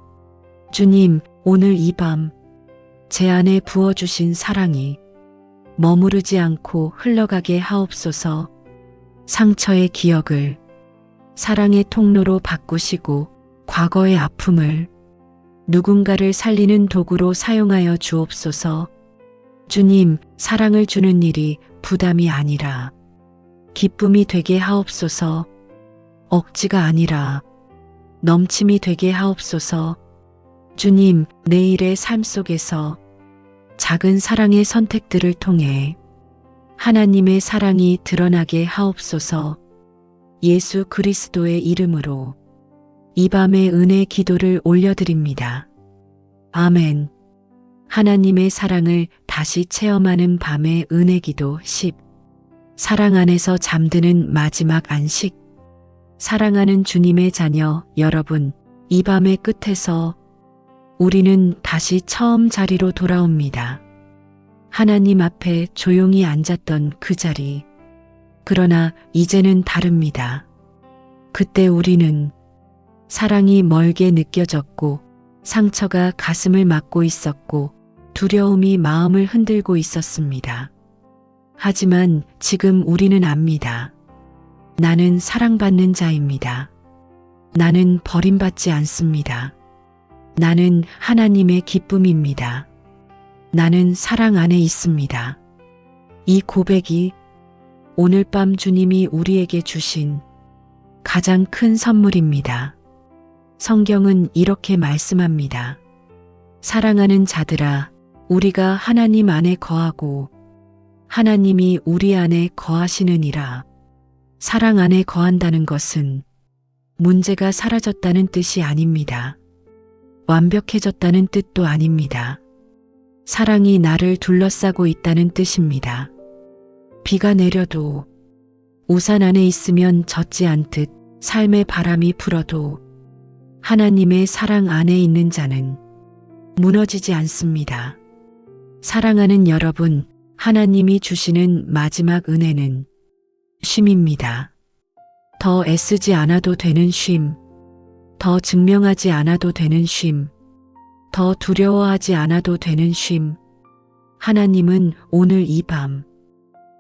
주님, 오늘 이 밤 제 안에 부어주신 사랑이 머무르지 않고 흘러가게 하옵소서. 상처의 기억을 사랑의 통로로 바꾸시고 과거의 아픔을 누군가를 살리는 도구로 사용하여 주옵소서. 주님, 사랑을 주는 일이 부담이 아니라 기쁨이 되게 하옵소서. 억지가 아니라 넘침이 되게 하옵소서. 주님, 내일의 삶 속에서 작은 사랑의 선택들을 통해 하나님의 사랑이 드러나게 하옵소서. 예수 그리스도의 이름으로 이 밤의 은혜 기도를 올려드립니다. 아멘. 하나님의 사랑을 다시 체험하는 밤의 은혜 기도 10. 사랑 안에서 잠드는 마지막 안식. 사랑하는 주님의 자녀 여러분, 이 밤의 끝에서 우리는 다시 처음 자리로 돌아옵니다. 하나님 앞에 조용히 앉았던 그 자리. 그러나 이제는 다릅니다. 그때 우리는 사랑이 멀게 느껴졌고 상처가 가슴을 막고 있었고 두려움이 마음을 흔들고 있었습니다. 하지만 지금 우리는 압니다. 나는 사랑받는 자입니다. 나는 버림받지 않습니다. 나는 하나님의 기쁨입니다. 나는 사랑 안에 있습니다. 이 고백이 오늘 밤 주님이 우리에게 주신 가장 큰 선물입니다. 성경은 이렇게 말씀합니다. 사랑하는 자들아, 우리가 하나님 안에 거하고 하나님이 우리 안에 거하시느니라. 사랑 안에 거한다는 것은 문제가 사라졌다는 뜻이 아닙니다. 완벽해졌다는 뜻도 아닙니다. 사랑이 나를 둘러싸고 있다는 뜻입니다. 비가 내려도 우산 안에 있으면 젖지 않듯 삶의 바람이 불어도 하나님의 사랑 안에 있는 자는 무너지지 않습니다. 사랑하는 여러분, 하나님이 주시는 마지막 은혜는 쉼입니다. 더 애쓰지 않아도 되는 쉼, 더 증명하지 않아도 되는 쉼, 더 두려워하지 않아도 되는 쉼. 하나님은 오늘 이 밤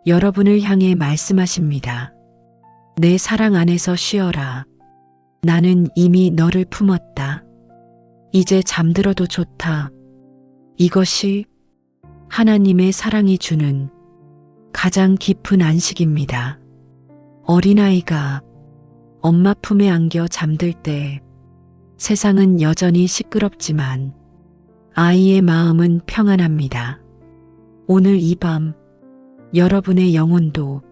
여러분을 향해 말씀하십니다. 내 사랑 안에서 쉬어라. 나는 이미 너를 품었다. 이제 잠들어도 좋다. 이것이 하나님의 사랑이 주는 가장 깊은 안식입니다. 어린아이가 엄마 품에 안겨 잠들 때 세상은 여전히 시끄럽지만 아이의 마음은 평안합니다. 오늘 이 밤 여러분의 영혼도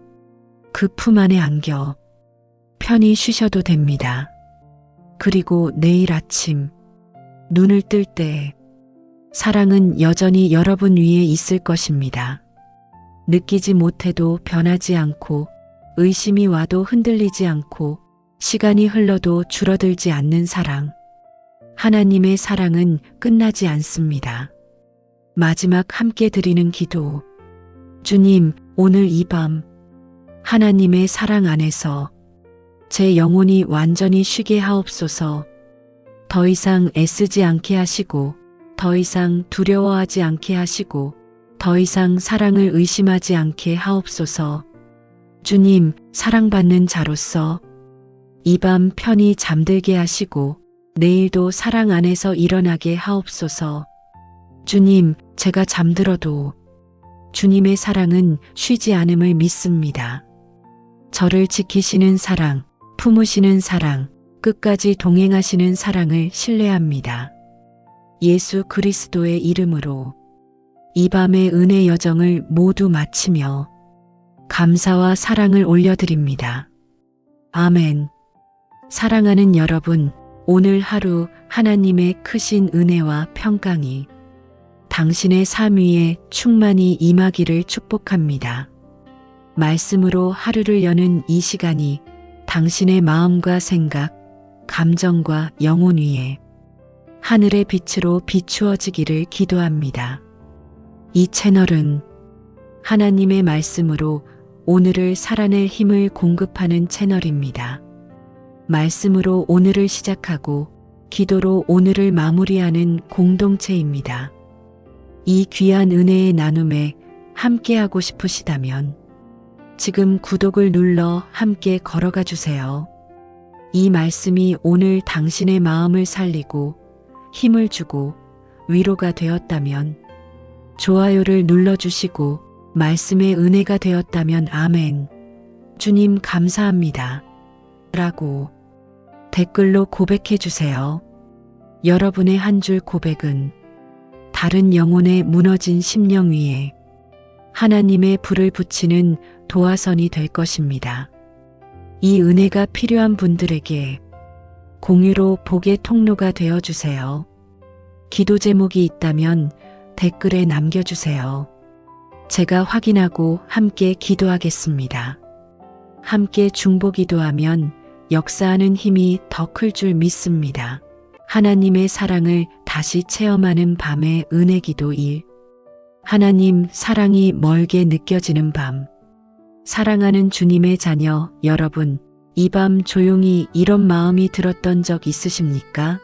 그 품 안에 안겨 편히 쉬셔도 됩니다. 그리고 내일 아침 눈을 뜰 때 사랑은 여전히 여러분 위에 있을 것입니다. 느끼지 못해도 변하지 않고 의심이 와도 흔들리지 않고 시간이 흘러도 줄어들지 않는 사랑. 하나님의 사랑은 끝나지 않습니다. 마지막 함께 드리는 기도. 주님, 오늘 이 밤 하나님의 사랑 안에서 제 영혼이 완전히 쉬게 하옵소서. 더 이상 애쓰지 않게 하시고 더 이상 두려워하지 않게 하시고 더 이상 사랑을 의심하지 않게 하옵소서. 주님, 사랑받는 자로서 이 밤 편히 잠들게 하시고 내일도 사랑 안에서 일어나게 하옵소서. 주님, 제가 잠들어도 주님의 사랑은 쉬지 않음을 믿습니다. 저를 지키시는 사랑, 품으시는 사랑, 끝까지 동행하시는 사랑을 신뢰합니다. 예수 그리스도의 이름으로 이 밤의 은혜 여정을 모두 마치며 감사와 사랑을 올려드립니다. 아멘. 사랑하는 여러분, 오늘 하루 하나님의 크신 은혜와 평강이 당신의 삶 위에 충만히 임하기를 축복합니다. 말씀으로 하루를 여는 이 시간이 당신의 마음과 생각, 감정과 영혼 위에 하늘의 빛으로 비추어지기를 기도합니다. 이 채널은 하나님의 말씀으로 오늘을 살아낼 힘을 공급하는 채널입니다. 말씀으로 오늘을 시작하고 기도로 오늘을 마무리하는 공동체입니다. 이 귀한 은혜의 나눔에 함께하고 싶으시다면 지금 구독을 눌러 함께 걸어가 주세요. 이 말씀이 오늘 당신의 마음을 살리고 힘을 주고 위로가 되었다면 좋아요를 눌러주시고 말씀의 은혜가 되었다면 아멘. 주님 감사합니다. 라고 댓글로 고백해 주세요. 여러분의 한 줄 고백은 다른 영혼의 무너진 심령 위에 하나님의 불을 붙이는 도화선이 될 것입니다. 이 은혜가 필요한 분들에게 공유로 복의 통로가 되어 주세요. 기도 제목이 있다면 댓글에 남겨주세요. 제가 확인하고 함께 기도하겠습니다. 함께 중보 기도하면 역사하는 힘이 더 클 줄 믿습니다. 하나님의 사랑을 다시 체험하는 밤의 은혜 기도 1. 하나님 사랑이 멀게 느껴지는 밤. 사랑하는 주님의 자녀 여러분, 이 밤 조용히 이런 마음이 들었던 적 있으십니까?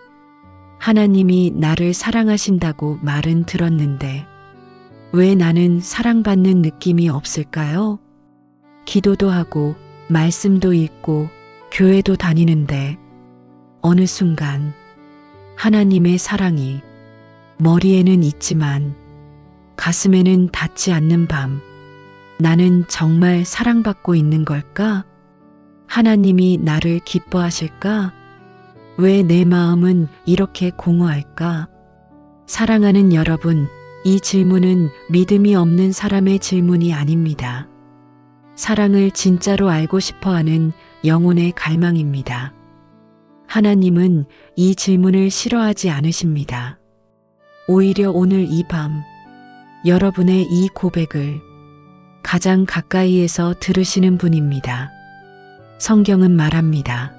하나님이 나를 사랑하신다고 말은 들었는데 왜 나는 사랑받는 느낌이 없을까요? 기도도 하고 말씀도 읽고 교회도 다니는데 어느 순간 하나님의 사랑이 머리에는 있지만 가슴에는 닿지 않는 밤. 나는 정말 사랑받고 있는 걸까? 하나님이 나를 기뻐하실까? 왜 내 마음은 이렇게 공허할까? 사랑하는 여러분, 이 질문은 믿음이 없는 사람의 질문이 아닙니다. 사랑을 진짜로 알고 싶어 하는 영혼의 갈망입니다. 하나님은 이 질문을 싫어하지 않으십니다. 오히려 오늘 이 밤, 여러분의 이 고백을 가장 가까이에서 들으시는 분입니다. 성경은 말합니다.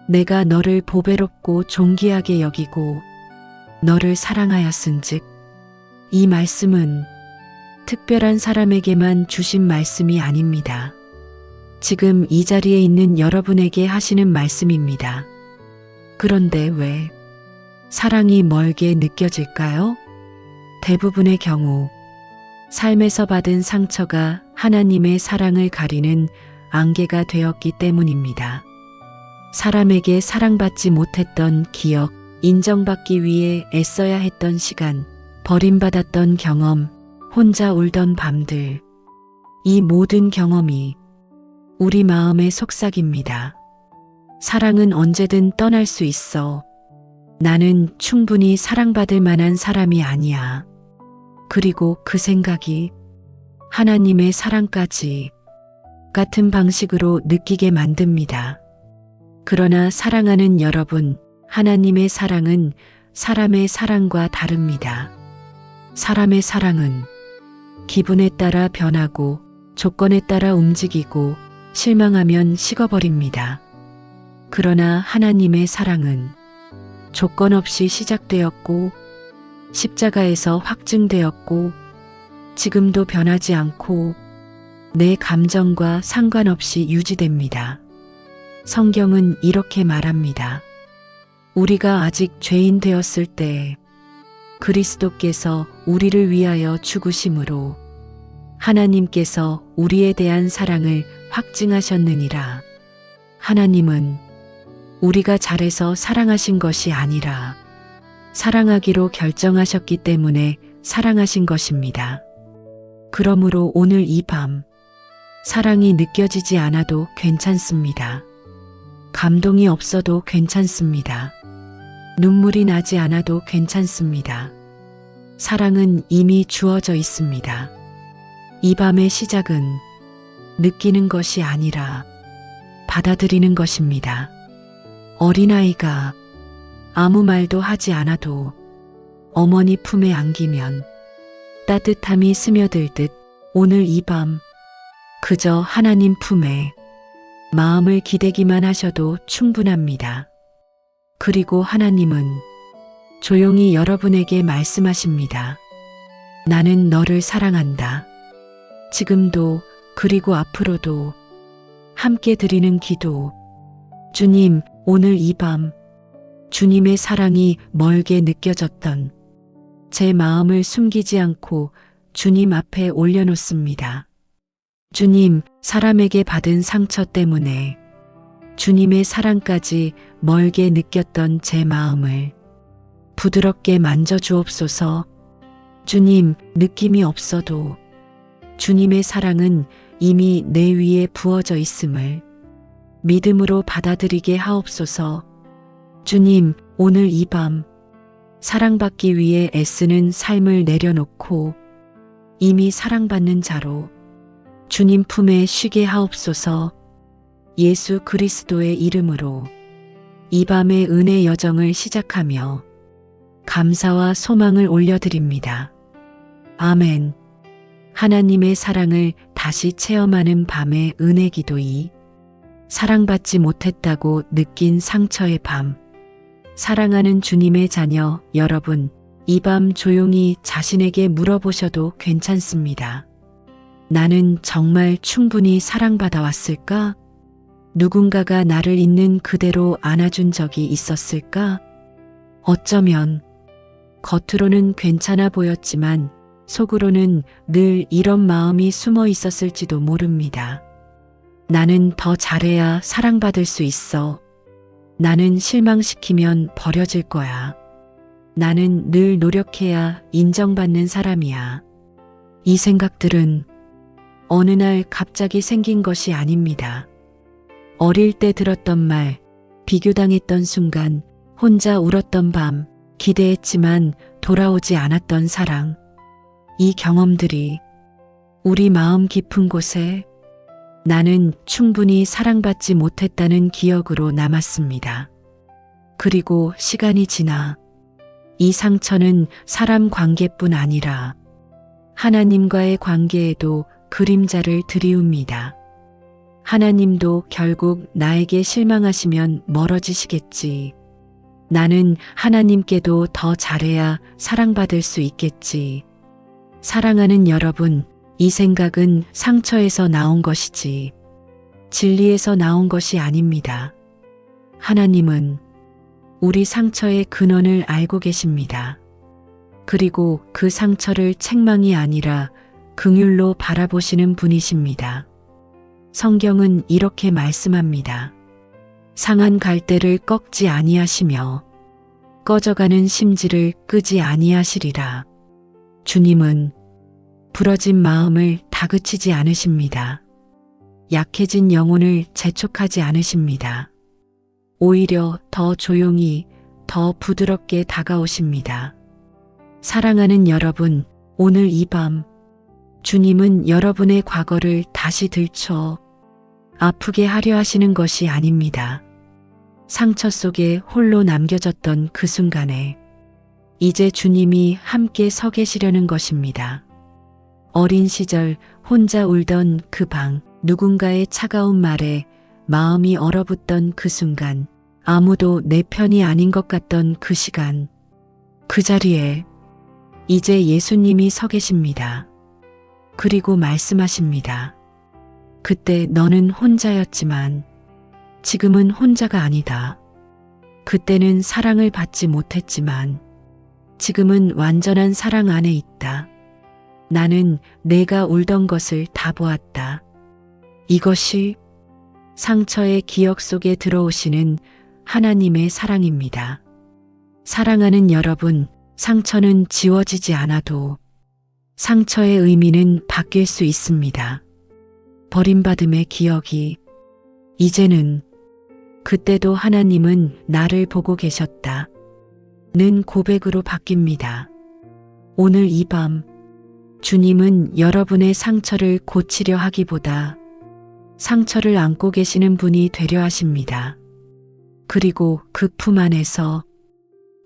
내가 너를 보배롭고 존귀하게 여기고 너를 사랑하였은즉. 이 말씀은 특별한 사람에게만 주신 말씀이 아닙니다. 지금 이 자리에 있는 여러분에게 하시는 말씀입니다. 그런데 왜 사랑이 멀게 느껴질까요? 대부분의 경우 삶에서 받은 상처가 하나님의 사랑을 가리는 안개가 되었기 때문입니다. 사람에게 사랑받지 못했던 기억, 인정받기 위해 애써야 했던 시간, 버림받았던 경험, 혼자 울던 밤들. 이 모든 경험이 우리 마음의 속삭입니다. 사랑은 언제든 떠날 수 있어. 나는 충분히 사랑받을 만한 사람이 아니야. 그리고 그 생각이 하나님의 사랑까지 같은 방식으로 느끼게 만듭니다. 그러나 사랑하는 여러분, 하나님의 사랑은 사람의 사랑과 다릅니다. 사람의 사랑은 기분에 따라 변하고 조건에 따라 움직이고 실망하면 식어버립니다. 그러나 하나님의 사랑은 조건 없이 시작되었고 십자가에서 확증되었고 지금도 변하지 않고 내 감정과 상관없이 유지됩니다. 성경은 이렇게 말합니다. 우리가 아직 죄인 되었을 때 그리스도께서 우리를 위하여 죽으심으로 하나님께서 우리에 대한 사랑을 확증하셨느니라. 하나님은 우리가 잘해서 사랑하신 것이 아니라 사랑하기로 결정하셨기 때문에 사랑하신 것입니다. 그러므로 오늘 이 밤 사랑이 느껴지지 않아도 괜찮습니다. 감동이 없어도 괜찮습니다. 눈물이 나지 않아도 괜찮습니다. 사랑은 이미 주어져 있습니다. 이 밤의 시작은 느끼는 것이 아니라 받아들이는 것입니다. 어린아이가 아무 말도 하지 않아도 어머니 품에 안기면 따뜻함이 스며들듯 오늘 이 밤 그저 하나님 품에 마음을 기대기만 하셔도 충분합니다. 그리고 하나님은 조용히 여러분에게 말씀하십니다. 나는 너를 사랑한다. 지금도 그리고 앞으로도 함께 드리는 기도. 주님, 오늘 이 밤 주님의 사랑이 멀게 느껴졌던 제 마음을 숨기지 않고 주님 앞에 올려놓습니다. 주님, 사람에게 받은 상처 때문에 주님의 사랑까지 멀게 느꼈던 제 마음을 부드럽게 만져주옵소서. 주님, 느낌이 없어도 주님의 사랑은 이미 내 위에 부어져 있음을 믿음으로 받아들이게 하옵소서. 주님, 오늘 이 밤 사랑받기 위해 애쓰는 삶을 내려놓고 이미 사랑받는 자로 주님 품에 쉬게 하옵소서. 예수 그리스도의 이름으로 이 밤의 은혜 여정을 시작하며 감사와 소망을 올려드립니다. 아멘. 하나님의 사랑을 다시 체험하는 밤의 은혜 기도 2. 사랑받지 못했다고 느낀 상처의 밤. 사랑하는 주님의 자녀 여러분, 이 밤 조용히 자신에게 물어보셔도 괜찮습니다. 나는 정말 충분히 사랑받아 왔을까? 누군가가 나를 있는 그대로 안아준 적이 있었을까? 어쩌면 겉으로는 괜찮아 보였지만 속으로는 늘 이런 마음이 숨어 있었을지도 모릅니다. 나는 더 잘해야 사랑받을 수 있어. 나는 실망시키면 버려질 거야. 나는 늘 노력해야 인정받는 사람이야. 이 생각들은 어느 날 갑자기 생긴 것이 아닙니다. 어릴 때 들었던 말, 비교당했던 순간, 혼자 울었던 밤, 기대했지만 돌아오지 않았던 사랑. 이 경험들이 우리 마음 깊은 곳에 나는 충분히 사랑받지 못했다는 기억으로 남았습니다. 그리고 시간이 지나 이 상처는 사람 관계뿐 아니라 하나님과의 관계에도 그림자를 들이웁니다. 하나님도 결국 나에게 실망하시면 멀어지시겠지. 나는 하나님께도 더 잘해야 사랑받을 수 있겠지. 사랑하는 여러분, 이 생각은 상처에서 나온 것이지 진리에서 나온 것이 아닙니다. 하나님은 우리 상처의 근원을 알고 계십니다. 그리고 그 상처를 책망이 아니라 긍휼로 바라보시는 분이십니다. 성경은 이렇게 말씀합니다. 상한 갈대를 꺾지 아니하시며 꺼져가는 심지를 끄지 아니하시리라. 주님은 부러진 마음을 다그치지 않으십니다. 약해진 영혼을 재촉하지 않으십니다. 오히려 더 조용히, 더 부드럽게 다가오십니다. 사랑하는 여러분, 오늘 이 밤 주님은 여러분의 과거를 다시 들춰 아프게 하려 하시는 것이 아닙니다. 상처 속에 홀로 남겨졌던 그 순간에 이제 주님이 함께 서 계시려는 것입니다. 어린 시절 혼자 울던 그 방, 누군가의 차가운 말에 마음이 얼어붙던 그 순간, 아무도 내 편이 아닌 것 같던 그 시간, 그 자리에 이제 예수님이 서 계십니다. 그리고 말씀하십니다. 그때 너는 혼자였지만 지금은 혼자가 아니다. 그때는 사랑을 받지 못했지만 지금은 완전한 사랑 안에 있다. 나는 내가 울던 것을 다 보았다. 이것이 상처의 기억 속에 들어오시는 하나님의 사랑입니다. 사랑하는 여러분, 상처는 지워지지 않아도 상처의 의미는 바뀔 수 있습니다. 버림받음의 기억이 이제는 그때도 하나님은 나를 보고 계셨다. 는 고백으로 바뀝니다. 오늘 이 밤 주님은 여러분의 상처를 고치려 하기보다 상처를 안고 계시는 분이 되려 하십니다. 그리고 그 품 안에서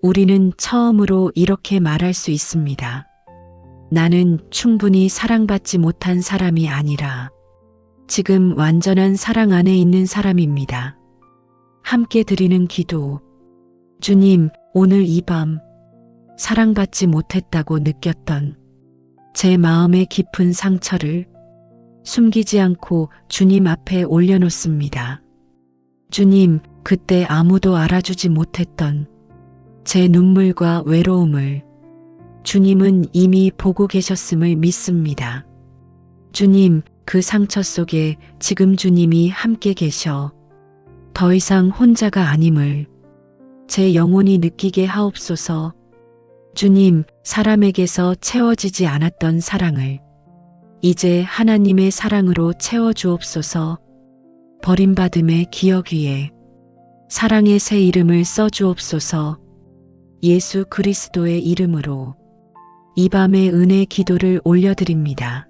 우리는 처음으로 이렇게 말할 수 있습니다. 나는 충분히 사랑받지 못한 사람이 아니라 지금 완전한 사랑 안에 있는 사람입니다. 함께 드리는 기도. 주님, 오늘 이 밤 사랑받지 못했다고 느꼈던 제 마음의 깊은 상처를 숨기지 않고 주님 앞에 올려놓습니다. 주님, 그때 아무도 알아주지 못했던 제 눈물과 외로움을 주님은 이미 보고 계셨음을 믿습니다. 주님, 그 상처 속에 지금 주님이 함께 계셔 더 이상 혼자가 아님을 제 영혼이 느끼게 하옵소서. 주님, 사람에게서 채워지지 않았던 사랑을 이제 하나님의 사랑으로 채워주옵소서. 버림받음의 기억 위에 사랑의 새 이름을 써주옵소서. 예수 그리스도의 이름으로 이 밤의 은혜 기도를 올려드립니다.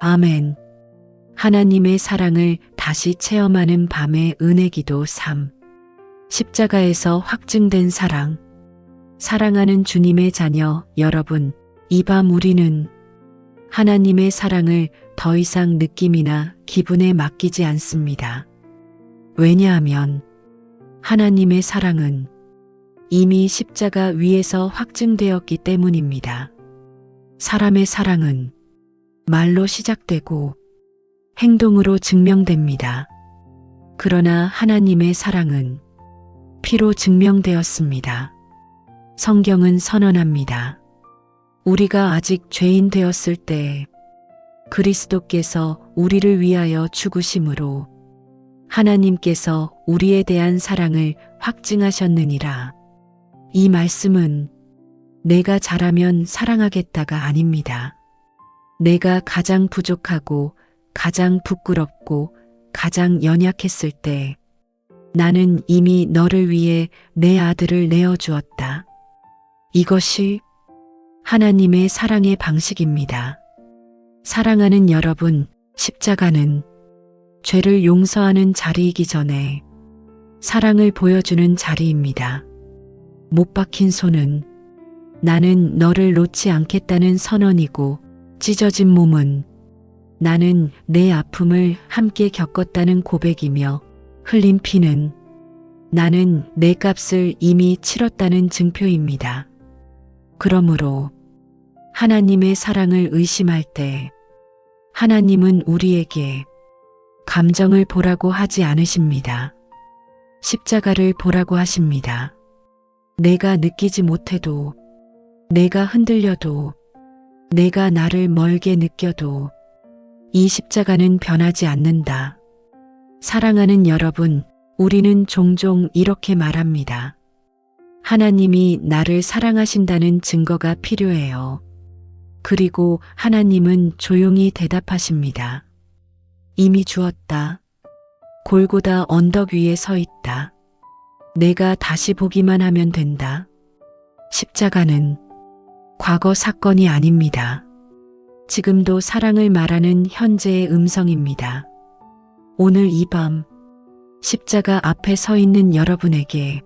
아멘. 하나님의 사랑을 다시 체험하는 밤의 은혜 기도 3. 십자가에서 확증된 사랑. 사랑하는 주님의 자녀 여러분, 이 밤 우리는 하나님의 사랑을 더 이상 느낌이나 기분에 맡기지 않습니다. 왜냐하면 하나님의 사랑은 이미 십자가 위에서 확증되었기 때문입니다. 사람의 사랑은 말로 시작되고 행동으로 증명됩니다. 그러나 하나님의 사랑은 피로 증명되었습니다. 성경은 선언합니다. 우리가 아직 죄인 되었을 때 그리스도께서 우리를 위하여 죽으심으로 하나님께서 우리에 대한 사랑을 확증하셨느니라. 이 말씀은 내가 잘하면 사랑하겠다가 아닙니다. 내가 가장 부족하고 가장 부끄럽고 가장 연약했을 때 나는 이미 너를 위해 내 아들을 내어주었다. 이것이 하나님의 사랑의 방식입니다. 사랑하는 여러분, 십자가는 죄를 용서하는 자리이기 전에 사랑을 보여주는 자리입니다. 못 박힌 손은 나는 너를 놓지 않겠다는 선언이고, 찢어진 몸은 나는 내 아픔을 함께 겪었다는 고백이며, 흘린 피는 나는 내 값을 이미 치렀다는 증표입니다. 그러므로 하나님의 사랑을 의심할 때 하나님은 우리에게 감정을 보라고 하지 않으십니다. 십자가를 보라고 하십니다. 내가 느끼지 못해도, 내가 흔들려도, 내가 나를 멀게 느껴도 이 십자가는 변하지 않는다. 사랑하는 여러분, 우리는 종종 이렇게 말합니다. 하나님이 나를 사랑하신다는 증거가 필요해요. 그리고 하나님은 조용히 대답하십니다. 이미 주었다. 골고다 언덕 위에 서 있다. 내가 다시 보기만 하면 된다. 십자가는 과거 사건이 아닙니다. 지금도 사랑을 말하는 현재의 음성입니다. 오늘 이 밤 십자가 앞에 서 있는 여러분에게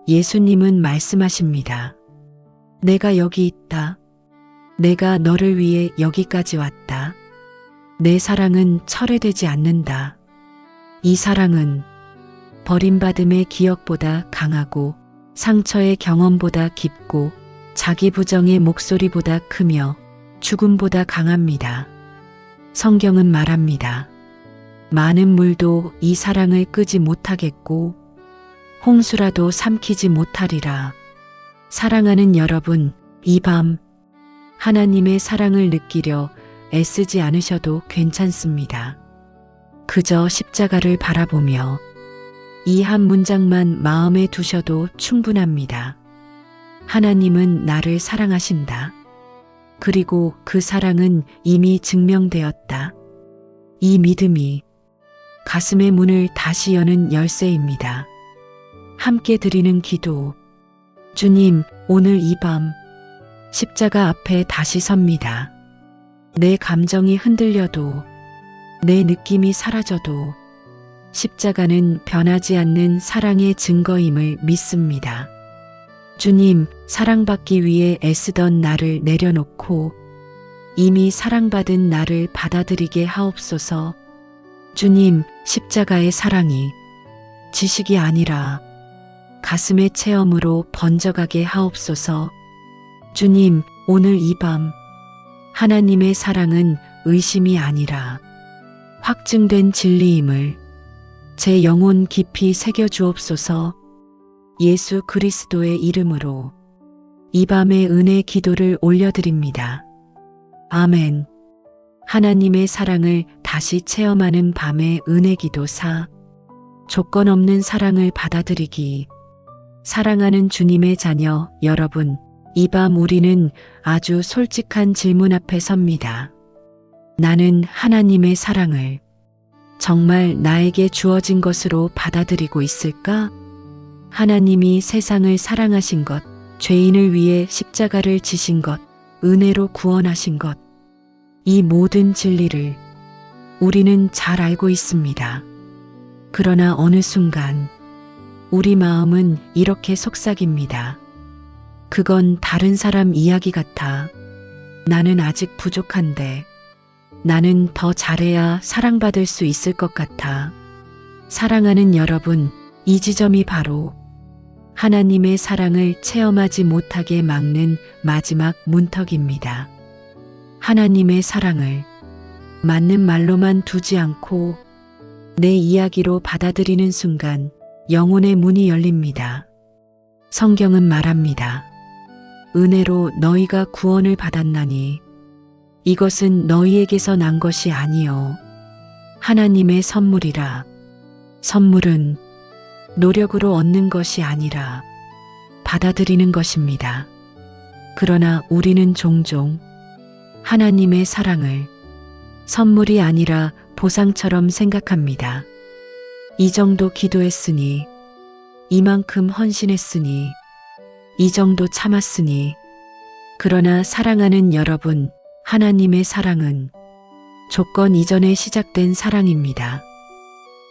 예수님은 말씀하십니다. 내가 여기 있다. 내가 너를 위해 여기까지 왔다. 내 사랑은 철회되지 않는다. 이 사랑은 버림받음의 기억보다 강하고 상처의 경험보다 깊고 자기 부정의 목소리보다 크며 죽음보다 강합니다. 성경은 말합니다. 많은 물도 이 사랑을 끄지 못하겠고 홍수라도 삼키지 못하리라. 사랑하는 여러분, 이 밤 하나님의 사랑을 느끼려 애쓰지 않으셔도 괜찮습니다. 그저 십자가를 바라보며 이 한 문장만 마음에 두셔도 충분합니다. 하나님은 나를 사랑하신다. 그리고 그 사랑은 이미 증명되었다. 이 믿음이 가슴의 문을 다시 여는 열쇠입니다. 함께 드리는 기도. 주님, 오늘 이 밤 십자가 앞에 다시 섭니다. 내 감정이 흔들려도, 내 느낌이 사라져도 십자가는 변하지 않는 사랑의 증거임을 믿습니다. 주님, 사랑받기 위해 애쓰던 나를 내려놓고 이미 사랑받은 나를 받아들이게 하옵소서. 주님, 십자가의 사랑이 지식이 아니라 가슴의 체험으로 번져가게 하옵소서. 주님, 오늘 이 밤 하나님의 사랑은 의심이 아니라 확증된 진리임을 제 영혼 깊이 새겨주옵소서. 예수 그리스도의 이름으로 이 밤의 은혜 기도를 올려드립니다. 아멘. 하나님의 사랑을 다시 체험하는 밤의 은혜 기도 4. 조건 없는 사랑을 받아들이기. 사랑하는 주님의 자녀 여러분, 이 밤 우리는 아주 솔직한 질문 앞에 섭니다. 나는 하나님의 사랑을 정말 나에게 주어진 것으로 받아들이고 있을까? 하나님이 세상을 사랑하신 것, 죄인을 위해 십자가를 지신 것, 은혜로 구원하신 것, 이 모든 진리를 우리는 잘 알고 있습니다. 그러나 어느 순간 우리 마음은 이렇게 속삭입니다. 그건 다른 사람 이야기 같아. 나는 아직 부족한데. 나는 더 잘해야 사랑받을 수 있을 것 같아. 사랑하는 여러분, 이 지점이 바로 하나님의 사랑을 체험하지 못하게 막는 마지막 문턱입니다. 하나님의 사랑을 맞는 말로만 두지 않고 내 이야기로 받아들이는 순간 영혼의 문이 열립니다. 성경은 말합니다. 은혜로 너희가 구원을 받았나니 이것은 너희에게서 난 것이 아니요 하나님의 선물이라. 선물은 노력으로 얻는 것이 아니라 받아들이는 것입니다. 그러나 우리는 종종 하나님의 사랑을 선물이 아니라 보상처럼 생각합니다. 이 정도 기도했으니, 이만큼 헌신했으니, 이 정도 참았으니, 그러나 사랑하는 여러분, 하나님의 사랑은 조건 이전에 시작된 사랑입니다.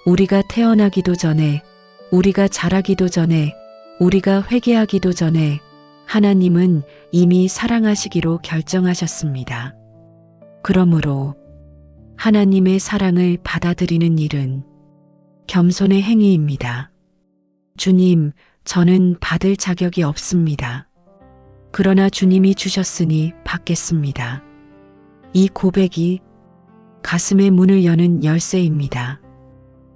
우리가 태어나기도 전에, 우리가 자라기도 전에, 우리가 회개하기도 전에 하나님은 이미 사랑하시기로 결정하셨습니다. 그러므로 하나님의 사랑을 받아들이는 일은 겸손의 행위입니다. 주님, 저는 받을 자격이 없습니다. 그러나 주님이 주셨으니 받겠습니다. 이 고백이 가슴의 문을 여는 열쇠입니다.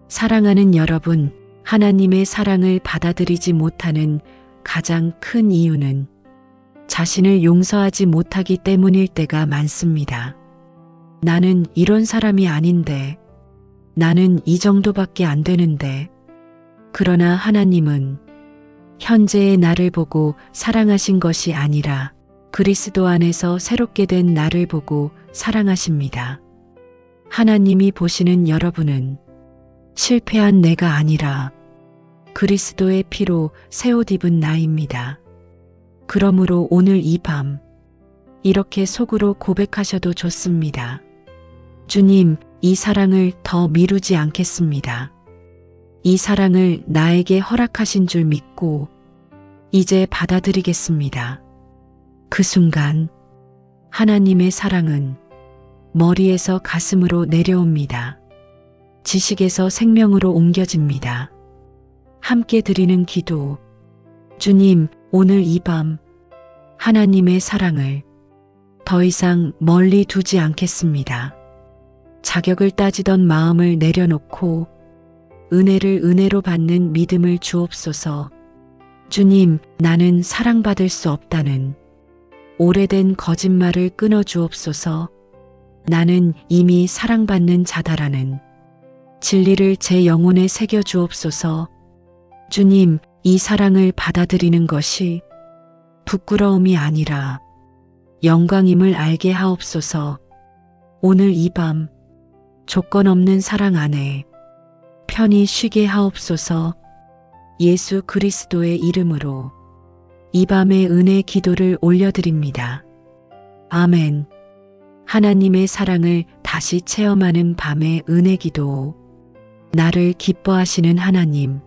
사랑하는 여러분, 하나님의 사랑을 받아들이지 못하는 가장 큰 이유는 자신을 용서하지 못하기 때문일 때가 많습니다. 나는 이런 사람이 아닌데, 나는 이 정도밖에 안 되는데, 그러나 하나님은 현재의 나를 보고 사랑하신 것이 아니라 그리스도 안에서 새롭게 된 나를 보고 사랑하십니다. 하나님이 보시는 여러분은 실패한 내가 아니라 그리스도의 피로 새 옷 입은 나입니다. 그러므로 오늘 이 밤 이렇게 속으로 고백하셔도 좋습니다. 주님, 이 사랑을 더 미루지 않겠습니다. 이 사랑을 나에게 허락하신 줄 믿고 이제 받아들이겠습니다. 그 순간 하나님의 사랑은 머리에서 가슴으로 내려옵니다. 지식에서 생명으로 옮겨집니다. 함께 드리는 기도. 주님, 오늘 이 밤 하나님의 사랑을 더 이상 멀리 두지 않겠습니다. 자격을 따지던 마음을 내려놓고 은혜를 은혜로 받는 믿음을 주옵소서. 주님, 나는 사랑받을 수 없다는 오래된 거짓말을 끊어 주옵소서. 나는 이미 사랑받는 자다라는 진리를 제 영혼에 새겨 주옵소서. 주님, 이 사랑을 받아들이는 것이 부끄러움이 아니라 영광임을 알게 하옵소서. 오늘 이 밤 조건 없는 사랑 안에 편히 쉬게 하옵소서. 예수 그리스도의 이름으로 이 밤의 은혜 기도를 올려드립니다. 아멘. 하나님의 사랑을 다시 체험하는 밤의 은혜 기도. 나를 기뻐하시는 하나님,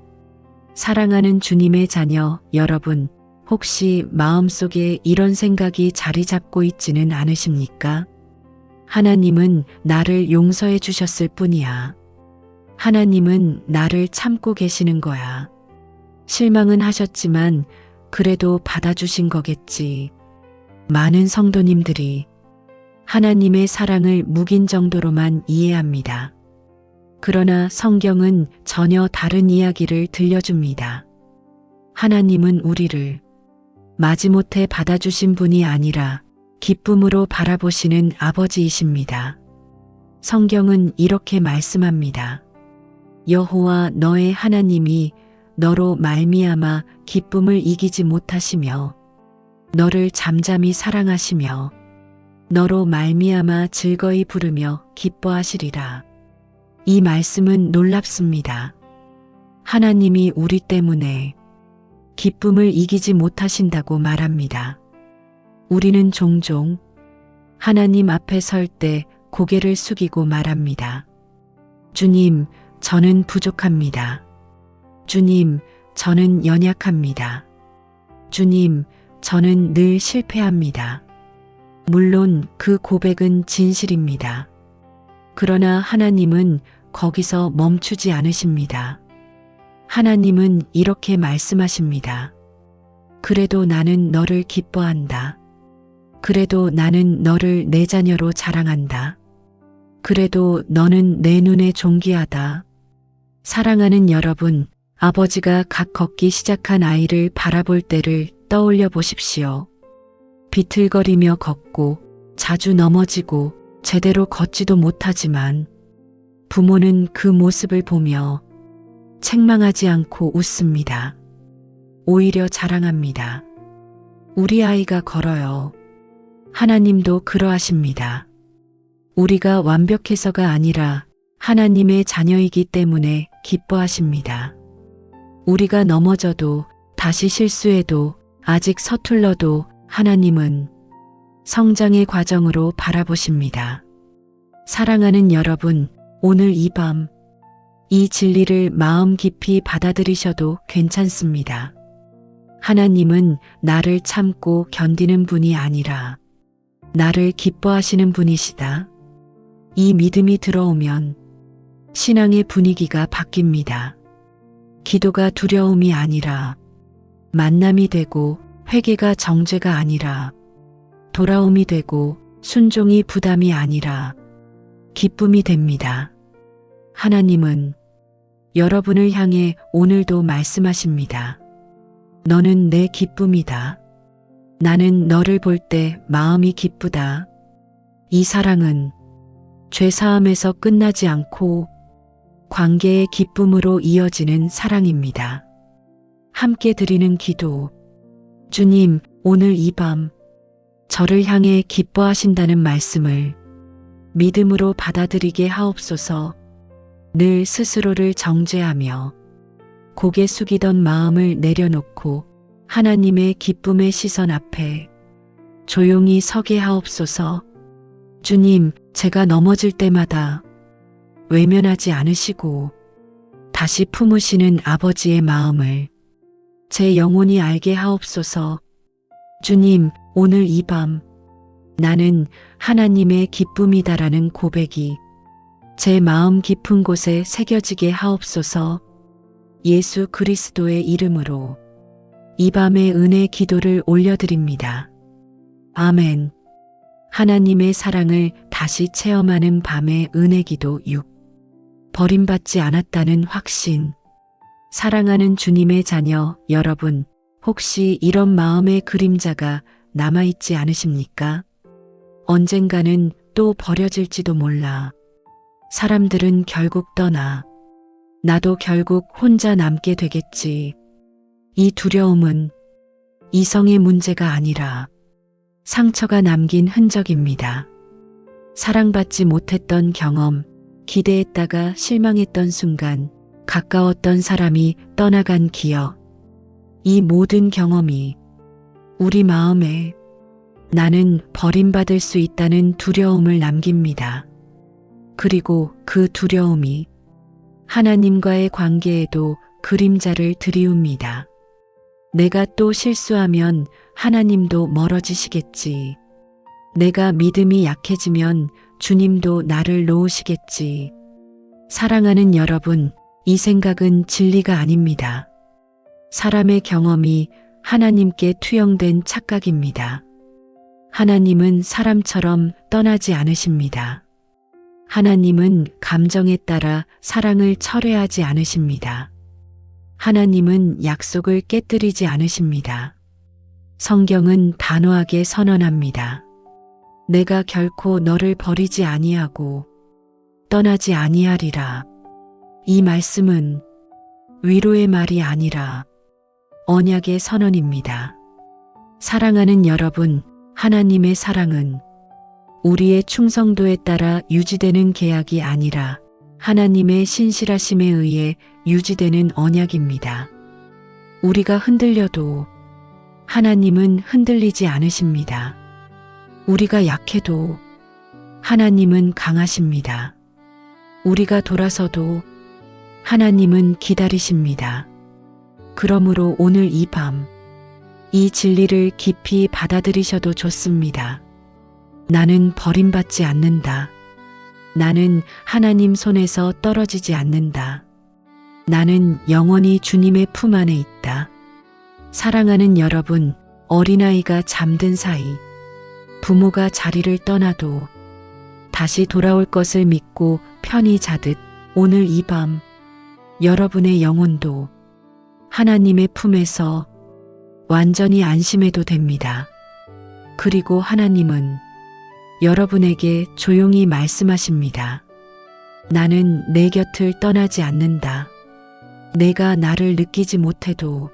사랑하는 주님의 자녀 여러분, 혹시 마음속에 이런 생각이 자리 잡고 있지는 않으십니까? 하나님은 나를 용서해 주셨을 뿐이야. 하나님은 나를 참고 계시는 거야. 실망은 하셨지만 그래도 받아주신 거겠지. 많은 성도님들이 하나님의 사랑을 묵인 정도로만 이해합니다. 그러나 성경은 전혀 다른 이야기를 들려줍니다. 하나님은 우리를 마지못해 받아주신 분이 아니라 기쁨으로 바라보시는 아버지이십니다. 성경은 이렇게 말씀합니다. 여호와 너의 하나님이 너로 말미암아 기쁨을 이기지 못하시며 너를 잠잠히 사랑하시며 너로 말미암아 즐거이 부르며 기뻐하시리라. 이 말씀은 놀랍습니다. 하나님이 우리 때문에 기쁨을 이기지 못하신다고 말합니다. 우리는 종종 하나님 앞에 설 때 고개를 숙이고 말합니다. 주님, 저는 부족합니다. 주님, 저는 연약합니다. 주님, 저는 늘 실패합니다. 물론 그 고백은 진실입니다. 그러나 하나님은 거기서 멈추지 않으십니다. 하나님은 이렇게 말씀하십니다. 그래도 나는 너를 기뻐한다. 그래도 나는 너를 내 자녀로 자랑한다. 그래도 너는 내 눈에 존귀하다. 사랑하는 여러분, 아버지가 각 걷기 시작한 아이를 바라볼 때를 떠올려 보십시오. 비틀거리며 걷고 자주 넘어지고 제대로 걷지도 못하지만 부모는 그 모습을 보며 책망하지 않고 웃습니다. 오히려 자랑합니다. 우리 아이가 걸어요. 하나님도 그러하십니다. 우리가 완벽해서가 아니라 하나님의 자녀이기 때문에 기뻐하십니다. 우리가 넘어져도 다시 실수해도 아직 서툴러도 하나님은 성장의 과정으로 바라보십니다. 사랑하는 여러분, 오늘 이 밤, 이 진리를 마음 깊이 받아들이셔도 괜찮습니다. 하나님은 나를 참고 견디는 분이 아니라 나를 기뻐하시는 분이시다. 이 믿음이 들어오면 신앙의 분위기가 바뀝니다. 기도가 두려움이 아니라 만남이 되고 회개가 정죄가 아니라 돌아옴이 되고 순종이 부담이 아니라 기쁨이 됩니다. 하나님은 여러분을 향해 오늘도 말씀하십니다. 너는 내 기쁨이다. 나는 너를 볼 때 마음이 기쁘다. 이 사랑은 죄사함에서 끝나지 않고 관계의 기쁨으로 이어지는 사랑입니다. 함께 드리는 기도. 주님, 오늘 이 밤 저를 향해 기뻐하신다는 말씀을 믿음으로 받아들이게 하옵소서. 늘 스스로를 정죄하며 고개 숙이던 마음을 내려놓고 하나님의 기쁨의 시선 앞에 조용히 서게 하옵소서. 주님, 제가 넘어질 때마다 외면하지 않으시고 다시 품으시는 아버지의 마음을 제 영혼이 알게 하옵소서. 주님, 오늘 이 밤 나는 하나님의 기쁨이다라는 고백이 제 마음 깊은 곳에 새겨지게 하옵소서. 예수 그리스도의 이름으로 이 밤의 은혜 기도를 올려드립니다. 아멘. 하나님의 사랑을 다시 체험하는 밤의 은혜 기도 6. 버림받지 않았다는 확신. 사랑하는 주님의 자녀 여러분, 혹시 이런 마음의 그림자가 남아있지 않으십니까? 언젠가는 또 버려질지도 몰라. 사람들은 결국 떠나. 나도 결국 혼자 남게 되겠지. 이 두려움은 이성의 문제가 아니라 상처가 남긴 흔적입니다. 사랑받지 못했던 경험, 기대했다가 실망했던 순간, 가까웠던 사람이 떠나간 기억. 이 모든 경험이 우리 마음에 나는 버림받을 수 있다는 두려움을 남깁니다. 그리고 그 두려움이 하나님과의 관계에도 그림자를 들이웁니다. 내가 또 실수하면 하나님도 멀어지시겠지. 내가 믿음이 약해지면 주님도 나를 놓으시겠지. 사랑하는 여러분, 이 생각은 진리가 아닙니다. 사람의 경험이 하나님께 투영된 착각입니다. 하나님은 사람처럼 떠나지 않으십니다. 하나님은 감정에 따라 사랑을 철회하지 않으십니다. 하나님은 약속을 깨뜨리지 않으십니다. 성경은 단호하게 선언합니다. 내가 결코 너를 버리지 아니하고 떠나지 아니하리라. 이 말씀은 위로의 말이 아니라 언약의 선언입니다. 사랑하는 여러분, 하나님의 사랑은 우리의 충성도에 따라 유지되는 계약이 아니라 하나님의 신실하심에 의해 유지되는 언약입니다. 우리가 흔들려도 하나님은 흔들리지 않으십니다. 우리가 약해도 하나님은 강하십니다. 우리가 돌아서도 하나님은 기다리십니다. 그러므로 오늘 이 밤, 이 진리를 깊이 받아들이셔도 좋습니다. 나는 버림받지 않는다. 나는 하나님 손에서 떨어지지 않는다. 나는 영원히 주님의 품 안에 있다. 사랑하는 여러분, 어린아이가 잠든 사이, 부모가 자리를 떠나도 다시 돌아올 것을 믿고 편히 자듯 오늘 이 밤 여러분의 영혼도 하나님의 품에서 완전히 안심해도 됩니다. 그리고 하나님은 여러분에게 조용히 말씀하십니다. 나는 내 곁을 떠나지 않는다. 내가 나를 느끼지 못해도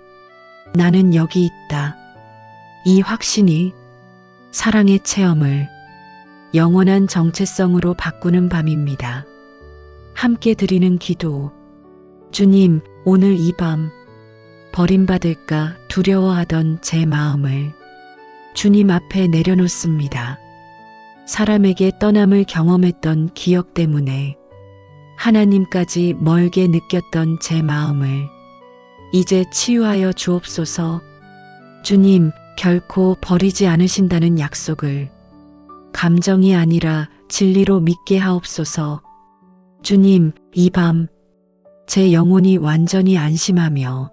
나는 여기 있다. 이 확신이 사랑의 체험을 영원한 정체성으로 바꾸는 밤입니다. 함께 드리는 기도. 주님, 오늘 이 밤 버림받을까 두려워하던 제 마음을 주님 앞에 내려놓습니다. 사람에게 떠남을 경험했던 기억 때문에 하나님까지 멀게 느꼈던 제 마음을 이제 치유하여 주옵소서. 주님, 결코 버리지 않으신다는 약속을 감정이 아니라 진리로 믿게 하옵소서. 주님, 이 밤 제 영혼이 완전히 안심하며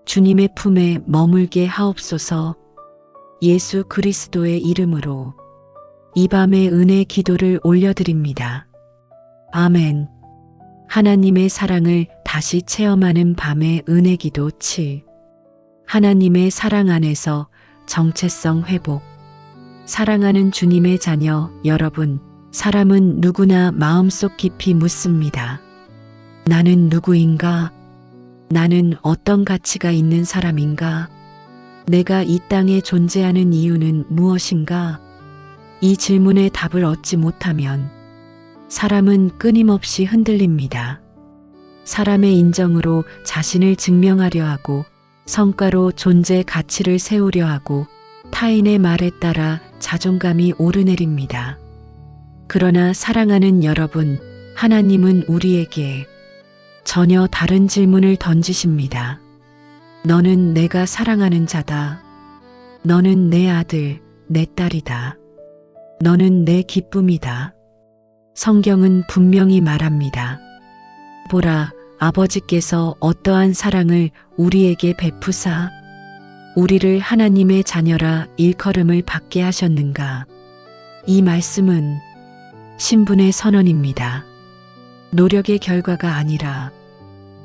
주님의 품에 머물게 하옵소서. 예수 그리스도의 이름으로 이 밤의 은혜 기도를 올려드립니다. 아멘. 하나님의 사랑을 다시 체험하는 밤의 은혜 기도 7. 하나님의 사랑 안에서 정체성 회복. 사랑하는 주님의 자녀 여러분, 사람은 누구나 마음속 깊이 묻습니다. 나는 누구인가? 나는 어떤 가치가 있는 사람인가? 내가 이 땅에 존재하는 이유는 무엇인가? 이 질문에 답을 얻지 못하면 사람은 끊임없이 흔들립니다. 사람의 인정으로 자신을 증명하려 하고 성과로 존재 가치를 세우려 하고 타인의 말에 따라 자존감이 오르내립니다. 그러나 사랑하는 여러분, 하나님은 우리에게 전혀 다른 질문을 던지십니다. 너는 내가 사랑하는 자다. 너는 내 아들, 내 딸이다. 너는 내 기쁨이다. 성경은 분명히 말합니다. 보라, 아버지께서 어떠한 사랑을 우리에게 베푸사 우리를 하나님의 자녀라 일컬음을 받게 하셨는가. 이 말씀은 신분의 선언입니다. 노력의 결과가 아니라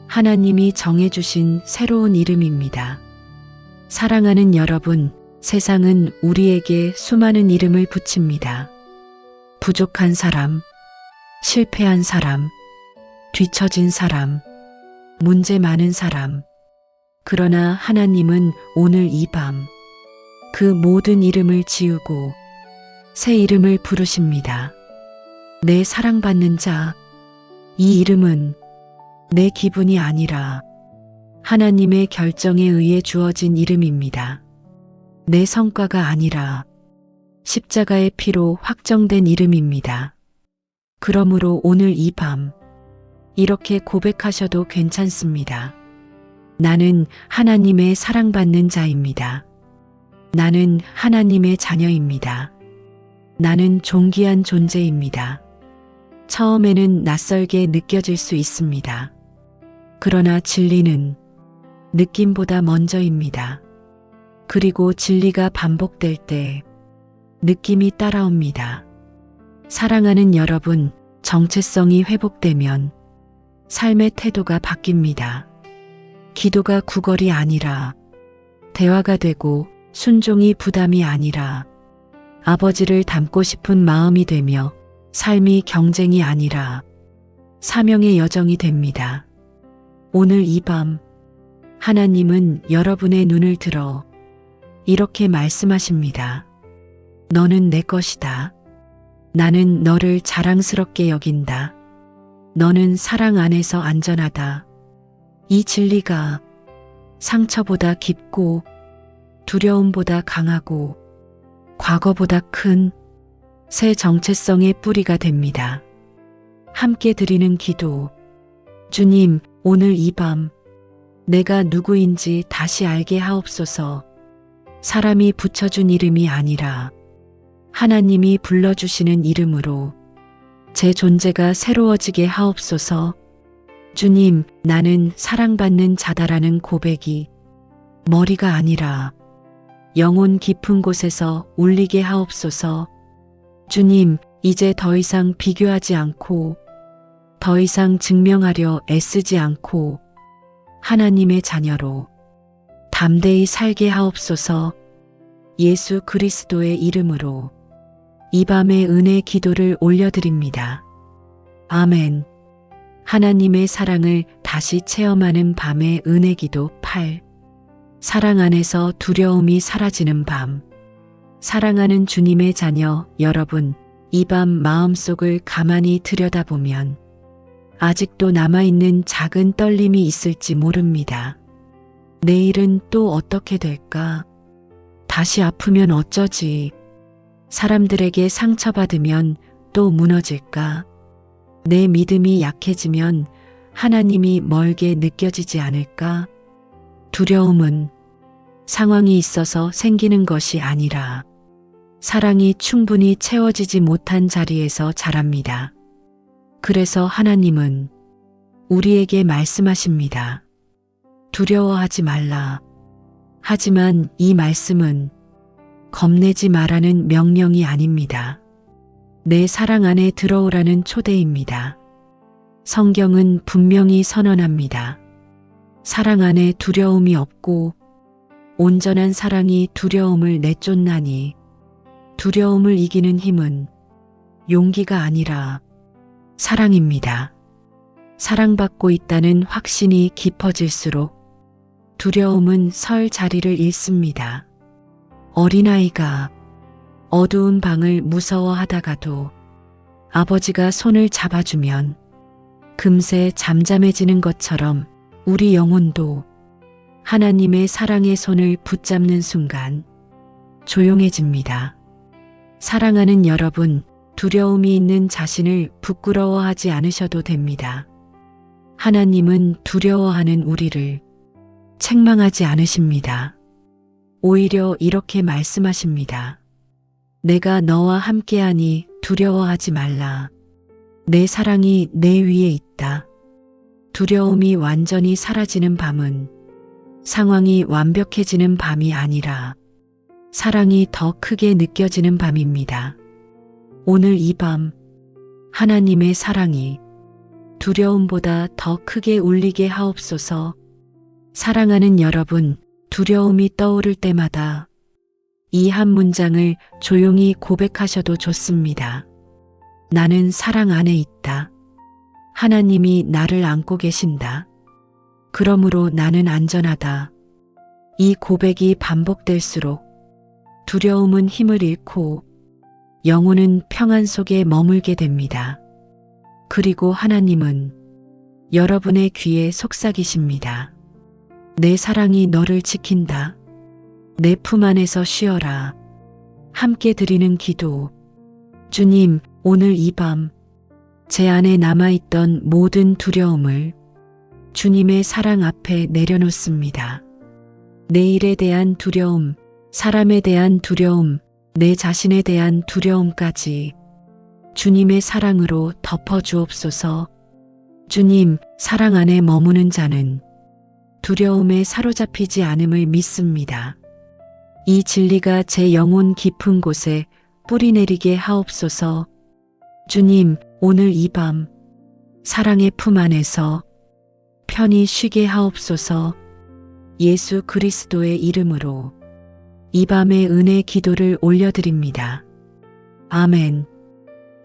하나님이 정해주신 새로운 이름입니다. 사랑하는 여러분, 세상은 우리에게 수많은 이름을 붙입니다. 부족한 사람, 실패한 사람, 뒤처진 사람, 문제 많은 사람. 그러나 하나님은 오늘 이 밤 그 모든 이름을 지우고 새 이름을 부르십니다. 내 사랑받는 자. 이 이름은 내 기분이 아니라 하나님의 결정에 의해 주어진 이름입니다. 내 성과가 아니라 십자가의 피로 확정된 이름입니다. 그러므로 오늘 이 밤 이렇게 고백하셔도 괜찮습니다. 나는 하나님의 사랑받는 자입니다. 나는 하나님의 자녀입니다. 나는 존귀한 존재입니다. 처음에는 낯설게 느껴질 수 있습니다. 그러나 진리는 느낌보다 먼저입니다. 그리고 진리가 반복될 때 느낌이 따라옵니다. 사랑하는 여러분, 정체성이 회복되면 삶의 태도가 바뀝니다. 기도가 구걸이 아니라 대화가 되고 순종이 부담이 아니라 아버지를 닮고 싶은 마음이 되며 삶이 경쟁이 아니라 사명의 여정이 됩니다. 오늘 이 밤 하나님은 여러분의 눈을 들어 이렇게 말씀하십니다. 너는 내 것이다. 나는 너를 자랑스럽게 여긴다. 너는 사랑 안에서 안전하다. 이 진리가 상처보다 깊고 두려움보다 강하고 과거보다 큰 새 정체성의 뿌리가 됩니다. 함께 드리는 기도. 주님, 오늘 이 밤 내가 누구인지 다시 알게 하옵소서. 사람이 붙여준 이름이 아니라 하나님이 불러주시는 이름으로 제 존재가 새로워지게 하옵소서. 주님, 나는 사랑받는 자다라는 고백이 머리가 아니라 영혼 깊은 곳에서 울리게 하옵소서. 주님, 이제 더 이상 비교하지 않고 더 이상 증명하려 애쓰지 않고 하나님의 자녀로 담대히 살게 하옵소서. 예수 그리스도의 이름으로 이 밤의 은혜 기도를 올려드립니다. 아멘. 하나님의 사랑을 다시 체험하는 밤의 은혜 기도 8. 사랑 안에서 두려움이 사라지는 밤. 사랑하는 주님의 자녀 여러분, 이 밤 마음속을 가만히 들여다보면 아직도 남아있는 작은 떨림이 있을지 모릅니다. 내일은 또 어떻게 될까? 다시 아프면 어쩌지? 사람들에게 상처받으면 또 무너질까? 내 믿음이 약해지면 하나님이 멀게 느껴지지 않을까? 두려움은 상황이 있어서 생기는 것이 아니라 사랑이 충분히 채워지지 못한 자리에서 자랍니다. 그래서 하나님은 우리에게 말씀하십니다. 두려워하지 말라. 하지만 이 말씀은 겁내지 말라는 명령이 아닙니다. 내 사랑 안에 들어오라는 초대입니다. 성경은 분명히 선언합니다. 사랑 안에 두려움이 없고 온전한 사랑이 두려움을 내쫓나니 두려움을 이기는 힘은 용기가 아니라 사랑입니다. 사랑받고 있다는 확신이 깊어질수록 두려움은 설 자리를 잃습니다. 어린아이가 어두운 방을 무서워하다가도 아버지가 손을 잡아주면 금세 잠잠해지는 것처럼 우리 영혼도 하나님의 사랑의 손을 붙잡는 순간 조용해집니다. 사랑하는 여러분, 두려움이 있는 자신을 부끄러워하지 않으셔도 됩니다. 하나님은 두려워하는 우리를 책망하지 않으십니다. 오히려 이렇게 말씀하십니다. 내가 너와 함께하니 두려워하지 말라. 내 사랑이 내 위에 있다. 두려움이 완전히 사라지는 밤은 상황이 완벽해지는 밤이 아니라 사랑이 더 크게 느껴지는 밤입니다. 오늘 이 밤 하나님의 사랑이 두려움보다 더 크게 울리게 하옵소서. 사랑하는 여러분, 두려움이 떠오를 때마다 이 한 문장을 조용히 고백하셔도 좋습니다. 나는 사랑 안에 있다. 하나님이 나를 안고 계신다. 그러므로 나는 안전하다. 이 고백이 반복될수록 두려움은 힘을 잃고 영혼은 평안 속에 머물게 됩니다. 그리고 하나님은 여러분의 귀에 속삭이십니다. 내 사랑이 너를 지킨다. 내 품 안에서 쉬어라. 함께 드리는 기도. 주님, 오늘 이 밤 제 안에 남아있던 모든 두려움을 주님의 사랑 앞에 내려놓습니다. 내일에 대한 두려움, 사람에 대한 두려움, 내 자신에 대한 두려움까지 주님의 사랑으로 덮어주옵소서. 주님, 사랑 안에 머무는 자는 두려움에 사로잡히지 않음을 믿습니다. 이 진리가 제 영혼 깊은 곳에 뿌리내리게 하옵소서. 주님, 오늘 이 밤 사랑의 품 안에서 편히 쉬게 하옵소서. 예수 그리스도의 이름으로 이 밤의 은혜 기도를 올려드립니다. 아멘.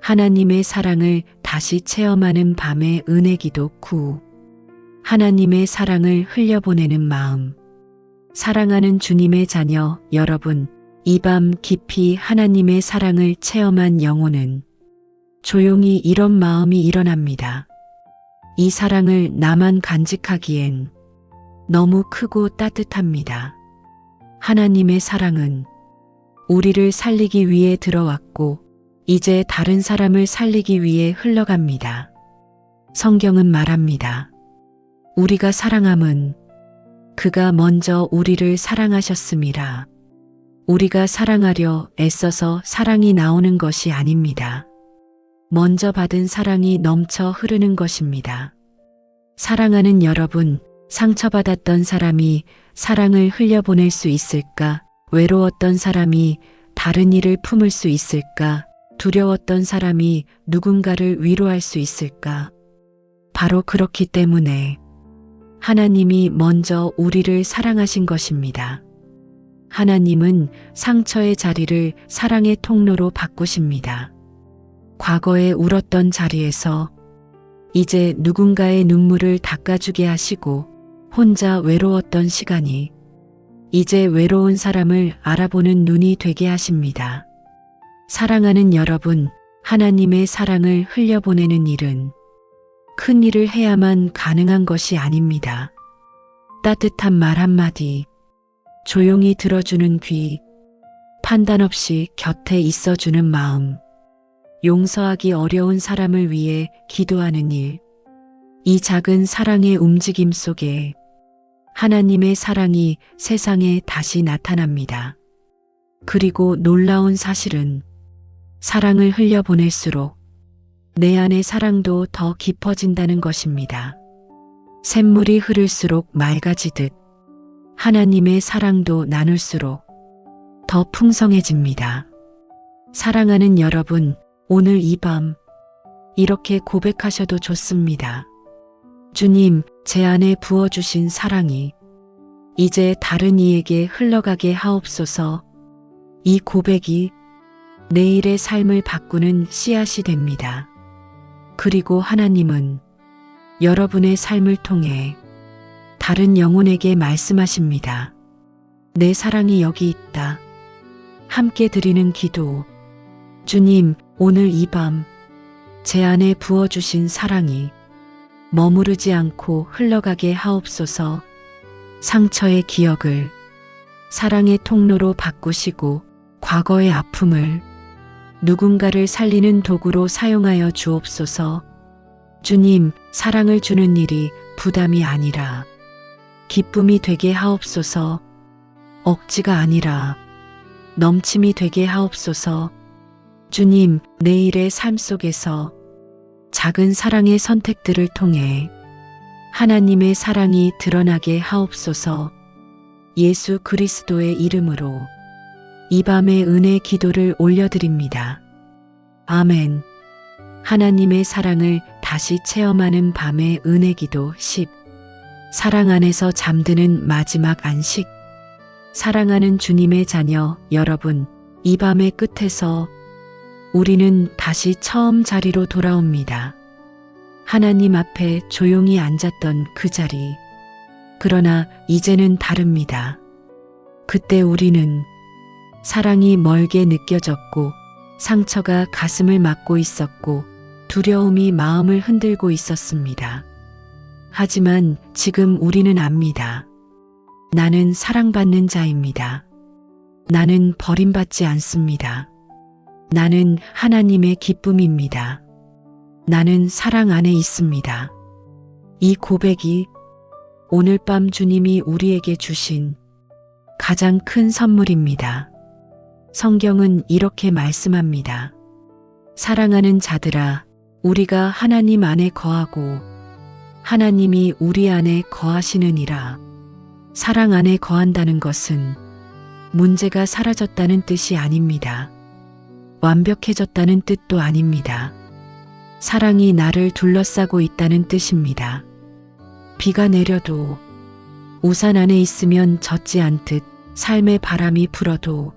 하나님의 사랑을 다시 체험하는 밤의 은혜 기도 9. 하나님의 사랑을 흘려보내는 마음. 사랑하는 주님의 자녀 여러분, 이 밤 깊이 하나님의 사랑을 체험한 영혼은 조용히 이런 마음이 일어납니다. 이 사랑을 나만 간직하기엔 너무 크고 따뜻합니다. 하나님의 사랑은 우리를 살리기 위해 들어왔고 이제 다른 사람을 살리기 위해 흘러갑니다. 성경은 말합니다. 우리가 사랑함은 그가 먼저 우리를 사랑하셨음이라. 우리가 사랑하려 애써서 사랑이 나오는 것이 아닙니다. 먼저 받은 사랑이 넘쳐 흐르는 것입니다. 사랑하는 여러분, 상처받았던 사람이 사랑을 흘려보낼 수 있을까? 외로웠던 사람이 다른 이를 품을 수 있을까? 두려웠던 사람이 누군가를 위로할 수 있을까? 바로 그렇기 때문에 하나님이 먼저 우리를 사랑하신 것입니다. 하나님은 상처의 자리를 사랑의 통로로 바꾸십니다. 과거에 울었던 자리에서 이제 누군가의 눈물을 닦아주게 하시고 혼자 외로웠던 시간이 이제 외로운 사람을 알아보는 눈이 되게 하십니다. 사랑하는 여러분, 하나님의 사랑을 흘려보내는 일은 큰 일을 해야만 가능한 것이 아닙니다. 따뜻한 말 한마디, 조용히 들어주는 귀, 판단 없이 곁에 있어주는 마음, 용서하기 어려운 사람을 위해 기도하는 일, 이 작은 사랑의 움직임 속에 하나님의 사랑이 세상에 다시 나타납니다. 그리고 놀라운 사실은 사랑을 흘려보낼수록 내 안의 사랑도 더 깊어진다는 것입니다. 샘물이 흐를수록 맑아지듯 하나님의 사랑도 나눌수록 더 풍성해집니다. 사랑하는 여러분, 오늘 이 밤 이렇게 고백하셔도 좋습니다. 주님, 제 안에 부어주신 사랑이 이제 다른 이에게 흘러가게 하옵소서. 이 고백이 내일의 삶을 바꾸는 씨앗이 됩니다. 그리고 하나님은 여러분의 삶을 통해 다른 영혼에게 말씀하십니다. 내 사랑이 여기 있다. 함께 드리는 기도. 주님, 오늘 이 밤 제 안에 부어주신 사랑이 머무르지 않고 흘러가게 하옵소서. 상처의 기억을 사랑의 통로로 바꾸시고 과거의 아픔을 누군가를 살리는 도구로 사용하여 주옵소서. 주님, 사랑을 주는 일이 부담이 아니라 기쁨이 되게 하옵소서. 억지가 아니라 넘침이 되게 하옵소서. 주님, 내일의 삶 속에서 작은 사랑의 선택들을 통해 하나님의 사랑이 드러나게 하옵소서. 예수 그리스도의 이름으로 이 밤의 은혜 기도를 올려드립니다. 아멘. 하나님의 사랑을 다시 체험하는 밤의 은혜 기도 10. 사랑 안에서 잠드는 마지막 안식. 사랑하는 주님의 자녀 여러분, 이 밤의 끝에서 우리는 다시 처음 자리로 돌아옵니다. 하나님 앞에 조용히 앉았던 그 자리. 그러나 이제는 다릅니다. 그때 우리는 사랑이 멀게 느껴졌고 상처가 가슴을 막고 있었고 두려움이 마음을 흔들고 있었습니다. 하지만 지금 우리는 압니다. 나는 사랑받는 자입니다. 나는 버림받지 않습니다. 나는 하나님의 기쁨입니다. 나는 사랑 안에 있습니다. 이 고백이 오늘 밤 주님이 우리에게 주신 가장 큰 선물입니다. 성경은 이렇게 말씀합니다. 사랑하는 자들아, 우리가 하나님 안에 거하고 하나님이 우리 안에 거하시느니라. 사랑 안에 거한다는 것은 문제가 사라졌다는 뜻이 아닙니다. 완벽해졌다는 뜻도 아닙니다. 사랑이 나를 둘러싸고 있다는 뜻입니다. 비가 내려도 우산 안에 있으면 젖지 않듯 삶의 바람이 불어도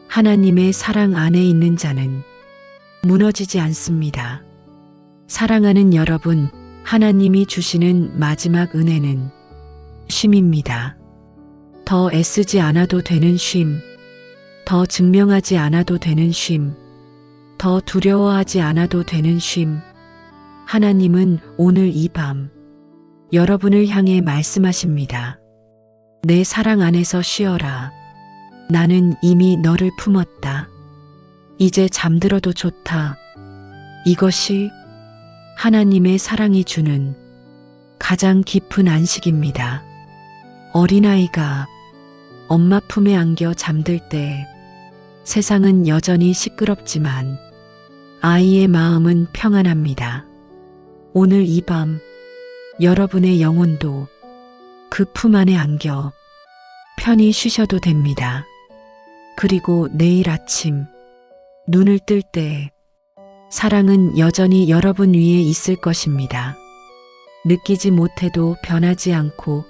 하나님의 사랑 안에 있는 자는 무너지지 않습니다. 사랑하는 여러분, 하나님이 주시는 마지막 은혜는 쉼입니다. 더 애쓰지 않아도 되는 쉼, 더 증명하지 않아도 되는 쉼, 더 두려워하지 않아도 되는 쉼. 하나님은 오늘 이 밤 여러분을 향해 말씀하십니다. 내 사랑 안에서 쉬어라. 나는 이미 너를 품었다. 이제 잠들어도 좋다. 이것이 하나님의 사랑이 주는 가장 깊은 안식입니다. 어린아이가 엄마 품에 안겨 잠들 때 세상은 여전히 시끄럽지만 아이의 마음은 평안합니다. 오늘 이 밤 여러분의 영혼도 그 품 안에 안겨 편히 쉬셔도 됩니다. 그리고 내일 아침 눈을 뜰 때 사랑은 여전히 여러분 위에 있을 것입니다. 느끼지 못해도 변하지 않고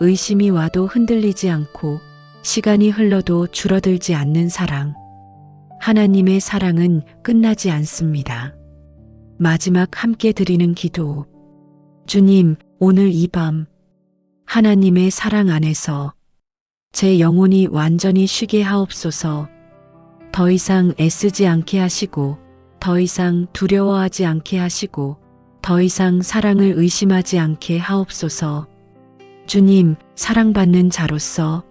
의심이 와도 흔들리지 않고 시간이 흘러도 줄어들지 않는 사랑. 하나님의 사랑은 끝나지 않습니다. 마지막 함께 드리는 기도. 주님, 오늘 이 밤 하나님의 사랑 안에서 제 영혼이 완전히 쉬게 하옵소서. 더 이상 애쓰지 않게 하시고, 더 이상 두려워하지 않게 하시고, 더 이상 사랑을 의심하지 않게 하옵소서. 주님, 사랑받는 자로서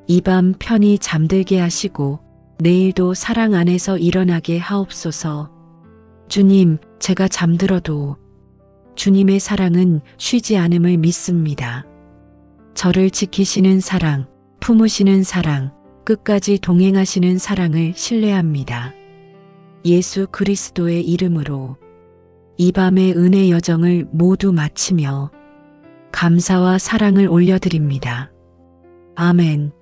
이 밤 편히 잠들게 하시고, 내일도 사랑 안에서 일어나게 하옵소서. 주님, 제가 잠들어도 주님의 사랑은 쉬지 않음을 믿습니다. 저를 지키시는 사랑, 품으시는 사랑, 끝까지 동행하시는 사랑을 신뢰합니다. 예수 그리스도의 이름으로 이 밤의 은혜 여정을 모두 마치며 감사와 사랑을 올려드립니다. 아멘.